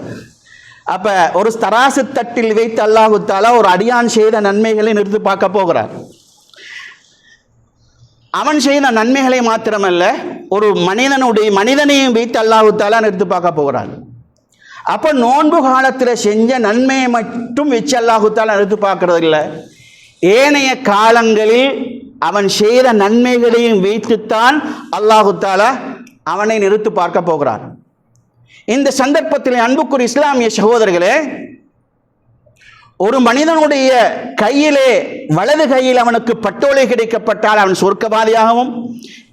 அப்ப ஒரு தராசு தட்டில் வைத்து அல்லாஹு தஆலா ஒரு அடியான் செய்த நன்மைகளை நிறுத்து பார்க்க போகிறார். அவன் செய்த நன்மைகளை மாத்திரமல்ல, ஒரு மனிதனையும் வைத்து அல்லாஹு தஆலா நிறுத்து பார்க்க போகிறான். அப்ப நோன்பு காலத்தில் செஞ்ச நன்மையை மட்டும் வச்சு அல்லாஹு தஆலா நிறுத்து பார்க்கறது இல்லை, ஏனைய காலங்களில் அவன் செய்த நன்மைகளையும் வைத்துத்தான் அல்லாஹு தஆலா அவனை நிறுத்து பார்க்க போகிறான். இந்த சந்தர்ப்பத்தில் அன்புக்குரிய இஸ்லாமிய சகோதரர்களே, ஒரு மனிதனுடைய கையிலே, வலது கையில் அவனுக்கு பட்டோலை கிடைக்கப்பட்டால் அவன் சொர்க்கவாதியாகவும்,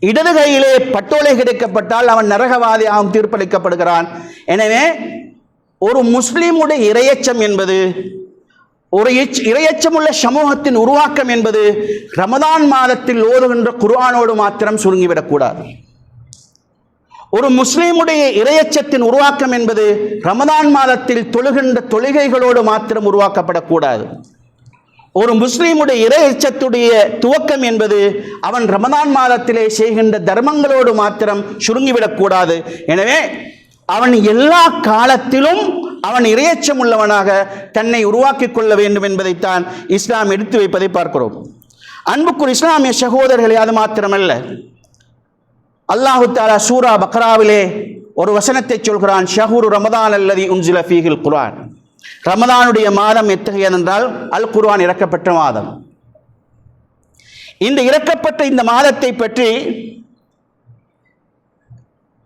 இடது கையிலே பட்டோலை கிடைக்கப்பட்டால் அவன் நரகவாதியாகவும் தீர்ப்பளிக்கப்படுகிறான். எனவே ஒரு முஸ்லிமுடைய இரையச்சம் என்பது, ஒரு இரையச்சமுள்ள சமூகத்தின் உருவாக்கம் என்பது ரமதான் மாதத்தில் ஓதுகின்ற குர்ஆனோடு மாத்திரம் சுருங்கிவிடக்கூடாது. ஒரு முஸ்லிமுடைய இரையச்சத்தின் உருவாக்கம் என்பது ரமதான் மாதத்தில் தொழுகின்ற தொழுகைகளோடு மாத்திரம் உருவாக்கப்படக்கூடாது. ஒரு முஸ்லிமுடைய இரையச்சத்துடைய துவக்கம் என்பது அவன் ரமதான் மாதத்திலே செய்கின்ற தர்மங்களோடு மாத்திரம் சுருங்கிவிடக்கூடாது. எனவே அவன் எல்லா காலத்திலும் அவன் இரையச்சம் உள்ளவனாக தன்னை உருவாக்கி கொள்ள வேண்டும் என்பதைத்தான் இஸ்லாம் எடுத்து வைப்பதை பார்க்கிறோம். அன்புக்குரிய இஸ்லாமிய சகோதரர்களே, அது மாத்திரமல்ல, அல்லாஹு தஆலா சூரா பக்ராவிலே ஒரு வசனத்தை சொல்கிறான், ஷஹ்ரு ரமதான் அல்லதி உன்சில ஃபீஹில் குர்ஆன். ரமதானுடைய மாதம் எத்தகையதென்றால் அல் குர்ஆன் இறக்கப்பட்ட மாதம். இந்த இறக்கப்பட்ட இந்த மாதத்தை பற்றி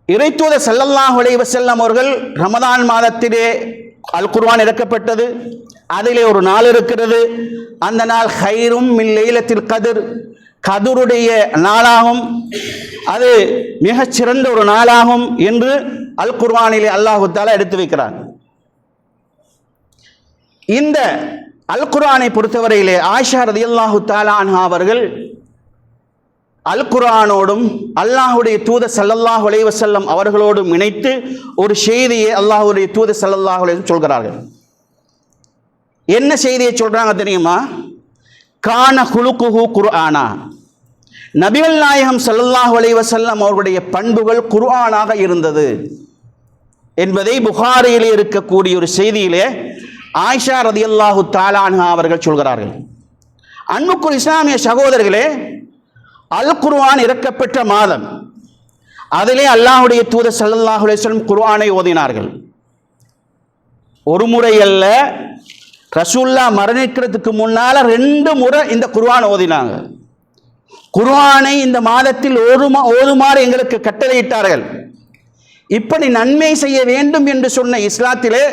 இறைத்தூதர் ஸல்லல்லாஹு அலைஹி வஸல்லம் அவர்கள், ரமதான் மாதத்திலே அல் குர்ஆன் இறக்கப்பட்டது, அதிலே ஒரு நாள் இருக்கிறது, அந்த நாள் ஹைரும் மின் லைலத்தில் கதிர், கதுருடைய நாளாகும், அது மிகச்சிறந்த ஒரு நாளாகும் என்று அல் குர்ஆனிலே அல்லாஹு தஆலா எடுத்து வைக்கிறார். இந்த அல் குர்ஆனை பொறுத்தவரையிலே ஆயிஷா ரலியல்லாஹு தஆலா அன்ஹா அவர்கள் அல் குர்ஆனோடும் அல்லாஹ்வுடைய தூதர் ஸல்லல்லாஹு அலைஹி வஸல்லம் அவர்களோடும் இணைத்து ஒரு செய்தியை அல்லாஹ்வுடைய தூதர் ஸல்லல்லாஹு அலைஹி வஸல்லம் சொல்கிறார்கள். என்ன செய்தியை சொல்றாங்க தெரியுமா? கான குலுகுஹு குர்ஆனா, நபிகள் நாயகம் ஸல்லல்லாஹு அலைஹி வஸல்லம் அவர்களுடைய பண்புகள் குர்ஆனாக இருந்தது என்பதை புகாரியிலே இருக்கக்கூடிய ஒரு செய்தியிலே ஆயிஷா ரலியல்லாஹு தஆலா அன்ஹா அவர்கள் சொல்கிறார்கள். அன்புக்குரிய இஸ்லாமிய சகோதரர்களே, அல் குர்ஆன் இறக்கப்பெற்ற மாதம், அதிலே அல்லாஹ்வுடைய தூதர் ஸல்லல்லாஹு அலைஹி வஸல்லம் குர்ஆனை ஓதினார்கள். ஒரு முறை அல்ல, ரசூலுல்லாஹ் மரணிக்கிறதுக்கு முன்னால 2 முறை இந்த குர்ஆன் ஓதினாங்க. குர்ஆனை இந்த மாதத்தில் ஓதுமாறு எங்களுக்கு கட்டளையிட்டார்கள். இப்படி நன்மை செய்ய வேண்டும் என்று சொன்ன இஸ்லாத்திலே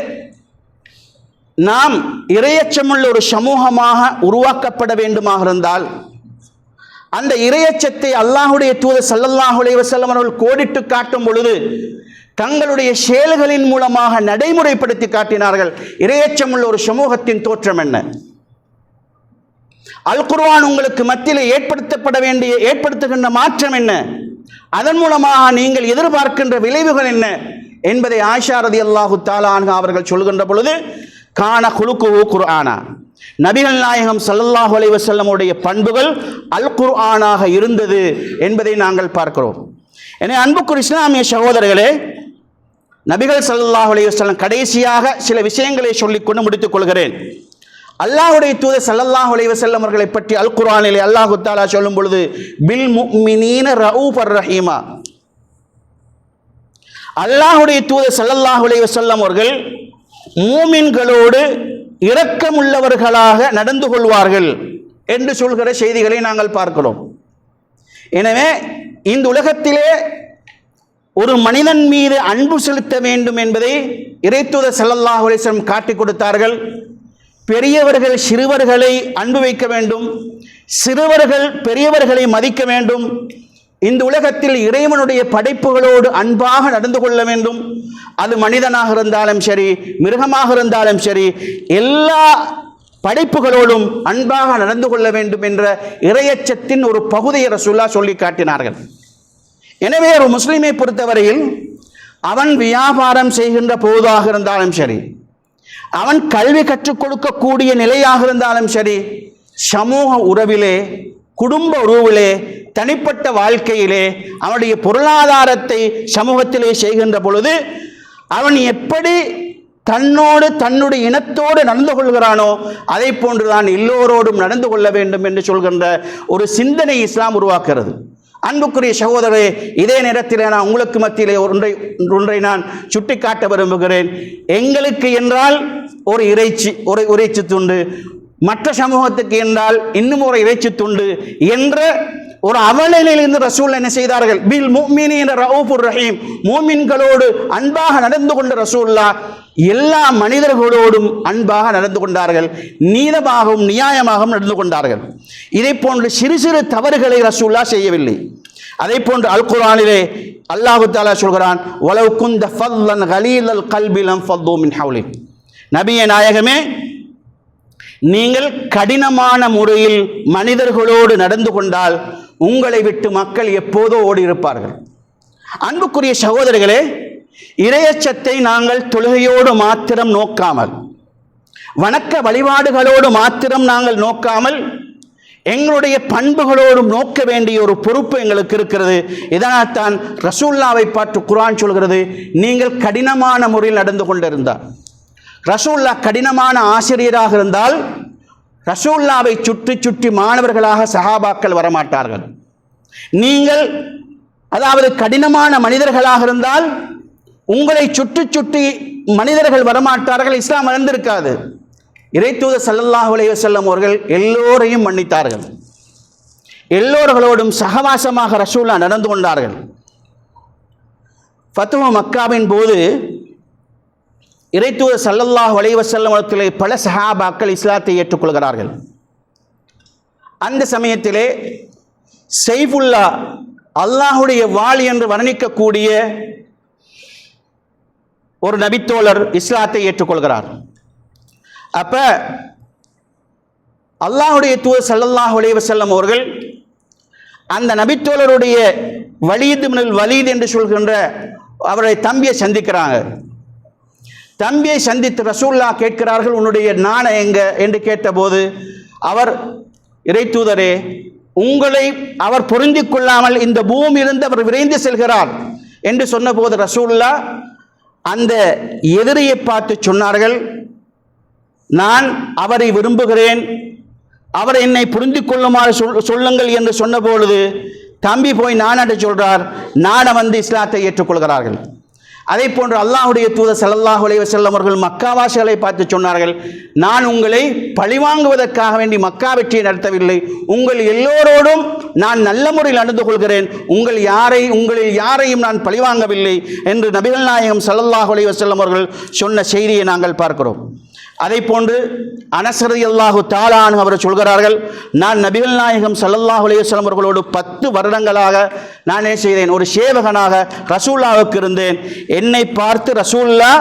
நாம் இறையச்சமுள்ள ஒரு சமூகமாக உருவாக்கப்பட வேண்டுமாக இருந்தால், அந்த இறையச்சத்தை அல்லாஹ்வுடைய தூதர் ஸல்லல்லாஹு அலைஹி வஸல்லம் அவர்கள் கோடிட்டு காட்டும் பொழுது தங்களுடைய செயல்களின் மூலமாக நடைமுறைப்படுத்தி காட்டினார்கள். இறையச்சமுள்ள ஒரு சமூகத்தின் தோற்றம் என்ன? அல் குர்ஆன் உங்களுக்கு மத்தியில் ஏற்படுத்துகின்ற மாற்றம் என்ன? அதன் மூலமாக நீங்கள் எதிர்பார்க்கின்ற விளைவுகள் என்ன என்பதை ஆயிஷா ரலியல்லாஹு தஆலா அன்ஹா அவர்கள் சொல்கின்ற பொழுது, கான குலுகுஹு குர்ஆனா, நபிகள் நாயகம் ஸல்லல்லாஹு அலைஹி வஸல்லம் உடைய பண்புகள் அல் குர்ஆனாக இருந்தது என்பதை நாங்கள் பார்க்கிறோம். எனவே அன்புக்குரிய இஸ்லாமிய சகோதரர்களே, நபிகள் ஸல்லல்லாஹு அலைஹி வஸல்லம் கடைசியாக சில விஷயங்களை சொல்லிக்கொண்டு முடித்துக் கொள்கிறேன். அல்லாஹ்வுடைய தூதர் ஸல்லல்லாஹு அலைஹி வஸல்லம் அவர்களை பற்றி அல் குர்ஆனிலே அல்லாஹு தஆலா சொல்லும் பொழுது, பில் முஃமினீன ரഊஃபர் ரஹீமா, அல்லாஹ்வுடைய தூதர் ஸல்லல்லாஹு அலைஹி வஸல்லம் அவர்கள் மூமின்களோடு இரக்கமுள்ளவர்களாக நடந்து கொள்வார்கள் என்று சொல்கிற செய்திகளை நாங்கள் பார்க்கிறோம். எனவே இந்த உலகத்திலே ஒரு மனிதன் மீது அன்பு செலுத்த வேண்டும் என்பதை இறைத்தூதர் ஸல்லல்லாஹு அலைஹி வஸல்லம் காட்டிக் கொடுத்தார்கள். பெரியவர்கள் சிறுவர்களை அன்பு வைக்க வேண்டும், சிறுவர்கள் பெரியவர்களை மதிக்க வேண்டும். இந்த உலகத்தில் இறைவனுடைய படைப்புகளோடு அன்பாக நடந்து கொள்ள வேண்டும். அது மனிதனாக இருந்தாலும் சரி, மிருகமாக இருந்தாலும் சரி, எல்லா படைப்புகளோடும் அன்பாக நடந்து கொள்ள வேண்டும் என்ற இறையச்சத்தின் ஒரு பகுதியை ரசூலுல்லாஹ் சொல்லி காட்டினார்கள். எனவே ஒரு முஸ்லிமை பொறுத்தவரையில் அவன் வியாபாரம் செய்கின்ற போதாக இருந்தாலும் சரி, அவன் கல்வி கற்றுக் கொடுக்கக்கூடிய நிலையாக இருந்தாலும் சரி, சமூக உறவிலே, குடும்ப உறவிலே, தனிப்பட்ட வாழ்க்கையிலே, அவனுடைய பொருளாதாரத்தை சமூகத்திலே செய்கின்ற பொழுது அவன் எப்படி தன்னோடு தன்னுடைய இனத்தோடு நடந்து கொள்கிறானோ அதை போன்றுதான் எல்லோரோடும் நடந்து கொள்ள வேண்டும் என்று சொல்கின்ற ஒரு சிந்தனை இஸ்லாம் உருவாக்குகிறது. அன்புக்குரிய சகோதரரே, இதே நேரத்தில் நான் உங்களுக்கு மத்தியிலே ஒன்றை நான் சுட்டிக்காட்ட விரும்புகிறேன். எங்களுக்கு என்றால் ஒரு இறைச்சி துண்டு, மற்ற சமூகத்துக்கு என்றால் இன்னும் ஒரு இறைச்சி துண்டு என்ற ஒரு அவநிலையிலிருந்து ரசூல் என்ன செய்தார்கள்? பில் முஃமினீன ரഊஃபுர் ரஹீம், மூமின்களோடு அன்பாக நடந்து கொண்ட ரசூலுல்லாஹ் எல்லா மனிதர்களோடும் அன்பாக நடந்து கொண்டார்கள், நீதமாகவும் நியாயமாகவும் நடந்து கொண்டார்கள். இதை போன்று சிறு சிறு தவறுகளை ரசூலுல்லாஹ் செய்யவில்லை. அதை போன்று அல் குர்ஆனிலே அல்லாஹு தஆலா சொல்கிறான், வலவ் குந்த ஃபல்லன் கலீலல் கல்பி லம் ஃபல்லூ மின் ஹவ்லிக், நபியே நாயகமே, நீங்கள் கடினமான முறையில் மனிதர்களோடு நடந்து கொண்டால் உங்களை விட்டு மக்கள் எப்போதோ ஓடி இருப்பார்கள். அன்புக்குரிய சகோதரர்களே, இறையச்சத்தை நாங்கள் தொழுகையோடு மாத்திரம் நோக்காமல், வணக்க வழிபாடுகளோடு மாத்திரம் நாங்கள் நோக்காமல், எங்களுடைய பண்புகளோடும் நோக்க வேண்டிய ஒரு பொறுப்பு எங்களுக்கு இருக்கிறது. இதனால் தான் ரசூலுல்லாஹ்வை பார்த்து குர்ஆன் சொல்கிறது, நீங்கள் கடினமான முறையில் நடந்து கொண்டிருந்தார். ரசூலுல்லாஹ் கடினமான ஆசிரியராக இருந்தால் ரசூலுல்லாஹ்வை சுற்றி சுற்றி மாணவர்களாக சஹாபாக்கள் வரமாட்டார்கள். நீங்கள் அதாவது கடினமான மனிதர்களாக இருந்தால் உங்களை சுற்றி சுற்றி மனிதர்கள் வரமாட்டார்கள், இஸ்லாம் வளர்ந்திருக்காது. இறைத்தூதர் ஸல்லல்லாஹு அலைஹி வஸல்லம் அவர்கள் எல்லோரையும் மன்னித்தார்கள், எல்லோர்களோடும் சகவாசமாக ரசூலுல்லாஹ் நடந்து கொண்டார்கள். ஃபத்ஹு மக்காவின் போது இறைத்தூதர் ஸல்லல்லாஹு அலைஹி வஸல்லம் அவர்களை பல சஹாபாக்கள் இஸ்லாத்தை ஏற்றுக்கொள்கிறார்கள். அந்த சமயத்திலே சைஃபுல்லா அல்லாஹுடைய வாள் என்று வர்ணிக்கக்கூடிய ஒரு நபித்தோழர் இஸ்லாத்தை ஏற்றுக்கொள்கிறார். அப்ப அல்லாஹுடைய தூதர் ஸல்லல்லாஹு அலைஹி வஸல்லம் அவர்கள் அந்த நபித்தோழருடைய வலீத் இப்னுல் வலீத் என்று சொல்கின்ற அவருடைய தம்பியை சந்திக்கிறாங்க. தம்பியை சந்தித்து ரசூலுல்லாஹ் கேட்கிறார்கள், உன்னுடைய நாணம் எங்க என்று கேட்டபோது அவர், இறை தூதரே, உங்களை அவர் பொருந்திக் கொள்ளாமல் இந்த பூமியிலிருந்து அவர் விரைந்து செல்கிறார் என்று சொன்னபோது ரசூலுல்லாஹ் அந்த எதிரியை பார்த்து சொன்னார்கள், நான் அவரை விரும்புகிறேன், அவர் என்னை புரிந்து கொள்ளுமாறு சொல்லுங்கள் என்று சொன்னபொழுது தம்பி போய் நானட சொல்றார், நாட வந்து இஸ்லாத்தை ஏற்றுக்கொள்கிறார்கள். அதே போன்று அல்லாஹுடைய தூதர் ஸல்லல்லாஹு அலைஹி வஸல்லம் அவர்கள் மக்காவாசிகளை பார்த்து சொன்னார்கள், நான் உங்களை பழிவாங்குவதற்காக வேண்டி மக்கா வெற்றியை நடத்தவில்லை, உங்கள் எல்லோரோடும் நான் நல்ல முறையில் நடந்து கொள்கிறேன், உங்களில் யாரையும் நான் பழிவாங்கவில்லை என்று நபிகள் நாயகம் ஸல்லல்லாஹு அலைஹி வஸல்லம் அவர்கள் சொன்ன செய்தியை நாங்கள் பார்க்கிறோம். அதை போன்று அனஸ் ரலியல்லாஹு தஆலா அன்ஹு அவர் சொல்கிறார்கள், நான் நபிகள் நாயகம் ஸல்லல்லாஹு அலைஹி வஸல்லம் அவர்களோடு 10 வருடங்களாக நான் என்ன செய்தேன், ஒரு சேவகனாக ரசூலுல்லாஹ்வுக்கு இருந்தேன். என்னை பார்த்து ரசூலுல்லாஹ்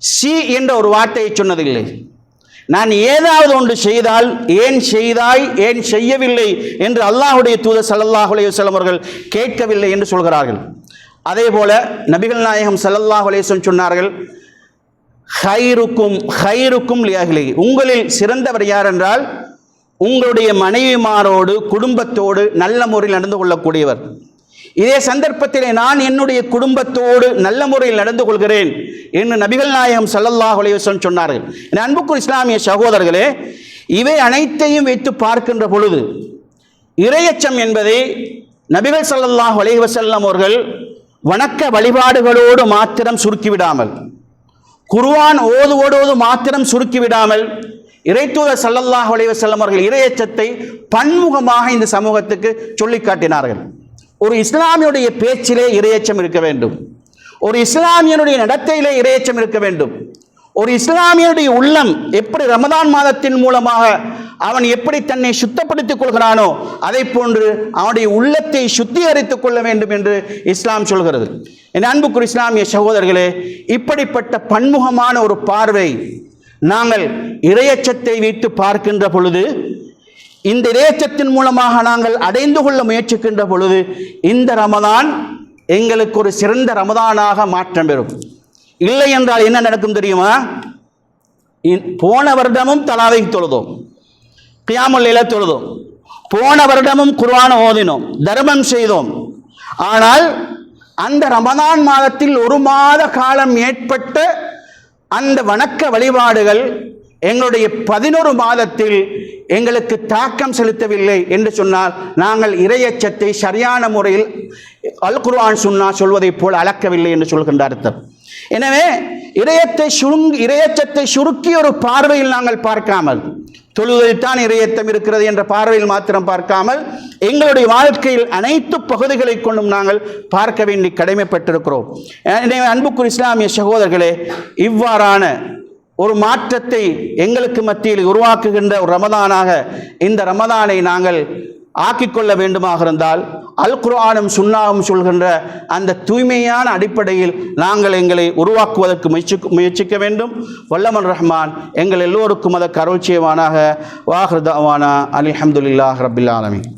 சி என்ற ஒரு வார்த்தையை சொன்னதில்லை. நான் ஏதாவது ஒன்று செய்தால் ஏன் செய்தாய், ஏன் செய்யவில்லை என்று அல்லாஹுடைய தூதர் ஸல்லல்லாஹு அலைஹி வஸல்லம் அவர்கள் கேட்கவில்லை என்று சொல்கிறார்கள். அதே போல நபிகள் நாயகம் ஸல்லல்லாஹு அலைஹி வஸல்லம் சொன்னார்கள், ஹைருக்கும் லிஅஹ்லி, உங்களில் சிறந்தவர் யார் என்றால் உங்களுடைய மனைவிமாரோடு குடும்பத்தோடு நல்ல முறையில் நடந்து கொள்ளக்கூடியவர். இதே சந்தர்ப்பத்திலே நான் என்னுடைய குடும்பத்தோடு நல்ல முறையில் நடந்து கொள்கிறேன் என்று நபிகள் நாயகம் ஸல்லல்லாஹு அலைஹி வஸல்லம் சொன்னார்கள். என் அன்புக்குரிய இஸ்லாமிய சகோதரர்களே, இவை அனைத்தையும் வைத்து பார்க்கின்ற பொழுது இறையச்சம் என்பதை நபிகள் ஸல்லல்லாஹு அலைஹி வஸல்லம் அவர்கள் வணக்க வழிபாடுகளோடு மாத்திரம் சுருக்கிவிடாமல், குர்ஆன் ஓதுவோடு மாத்திரம் சுருக்கிவிடாமல், இறைத்தூதர் ஸல்லல்லாஹு அலைஹி வஸல்லம் அவர்கள் இறையச்சத்தை பன்முகமாக இந்த சமூகத்துக்கு சொல்லி காட்டினார்கள். ஒரு இஸ்லாமியுடைய பேச்சிலே இறையச்சம் இருக்க வேண்டும், ஒரு இஸ்லாமியனுடைய நடத்தையிலே இறையச்சம் இருக்க வேண்டும். ஒரு இஸ்லாமியனுடைய உள்ளம் எப்படி ரமதான் மாதத்தின் மூலமாக அவன் எப்படி தன்னை சுத்தப்படுத்திக் கொள்கிறானோ அதை போன்று அவனுடைய உள்ளத்தை சுத்திகரித்துக் கொள்ள வேண்டும் என்று இஸ்லாம் சொல்கிறது. என் அன்புக்குரிய இஸ்லாமிய சகோதரர்களே, இப்படிப்பட்ட பன்முகமான ஒரு பார்வை நாங்கள் இறையச்சத்தை வைத்து பார்க்கின்ற பொழுது, இந்த இறையச்சத்தின் மூலமாக நாங்கள் அடைந்து கொள்ள முயற்சிக்கின்ற பொழுது இந்த ரமதான் எங்களுக்கு ஒரு சிறந்த ரமதானாக மாற்றம் பெறும். இல்லை என்றால் என்ன நடக்கும் தெரியுமா? போன வருடமும் தலாவை தொழுதோம், கியாமுல் லைல் தொழுதோம், போன வருடமும் குர்ஆன் ஓதினோம், தர்மம் செய்தோம். ஆனால் அந்த ரமதான் மாதத்தில் ஒரு மாத காலம் ஏற்பட்ட அந்த வணக்க வழிபாடுகள் எங்களுடைய 11 மாதத்தில் எங்களுக்கு தாக்கம் செலுத்தவில்லை என்று சொன்னால் நாங்கள் இறையச்சத்தை சரியான முறையில் அல் குர்ஆன் சுன்னா சொல்வதைப் போல் அளக்கவில்லை என்று சொல்கின்ற அர்த்தம். எனவே இறையச்சத்தை சுருக்கி ஒரு பார்வையில் நாங்கள் பார்க்காமல், தொழுவதில் தான் இறையச்சம் இருக்கிறது என்ற பார்வையில் மாத்திரம் பார்க்காமல், எங்களுடைய வாழ்க்கையில் அனைத்து பகுதிகளை கொண்டும் நாங்கள் பார்க்க வேண்டி கடமைப்பட்டிருக்கிறோம். எனவே அன்புக்குரிய இஸ்லாமிய சகோதரர்களே, இவ்வாறான ஒரு மாற்றத்தை எங்களுக்கு மத்தியில் உருவாக்குகின்ற ஒரு ரமதானாக இந்த ரமதானை நாங்கள் ஆக்கிக்கொள்ள வேண்டுமாக இருந்தால் அல் குர்ஆனும் சுன்னாவும் சொல்கின்ற அந்த தூய்மையான அடிப்படையில் நாங்கள் எங்களை உருவாக்குவதற்கு முயற்சிக்க வேண்டும். வல்லமன் ரஹ்மான் எங்கள் எல்லோருக்கும் அதற்கு அருள் செய்வானாக. வாஹிர் தஅவானா அல்ஹம்துலில்லாஹி ரப்பில் ஆலமீன்.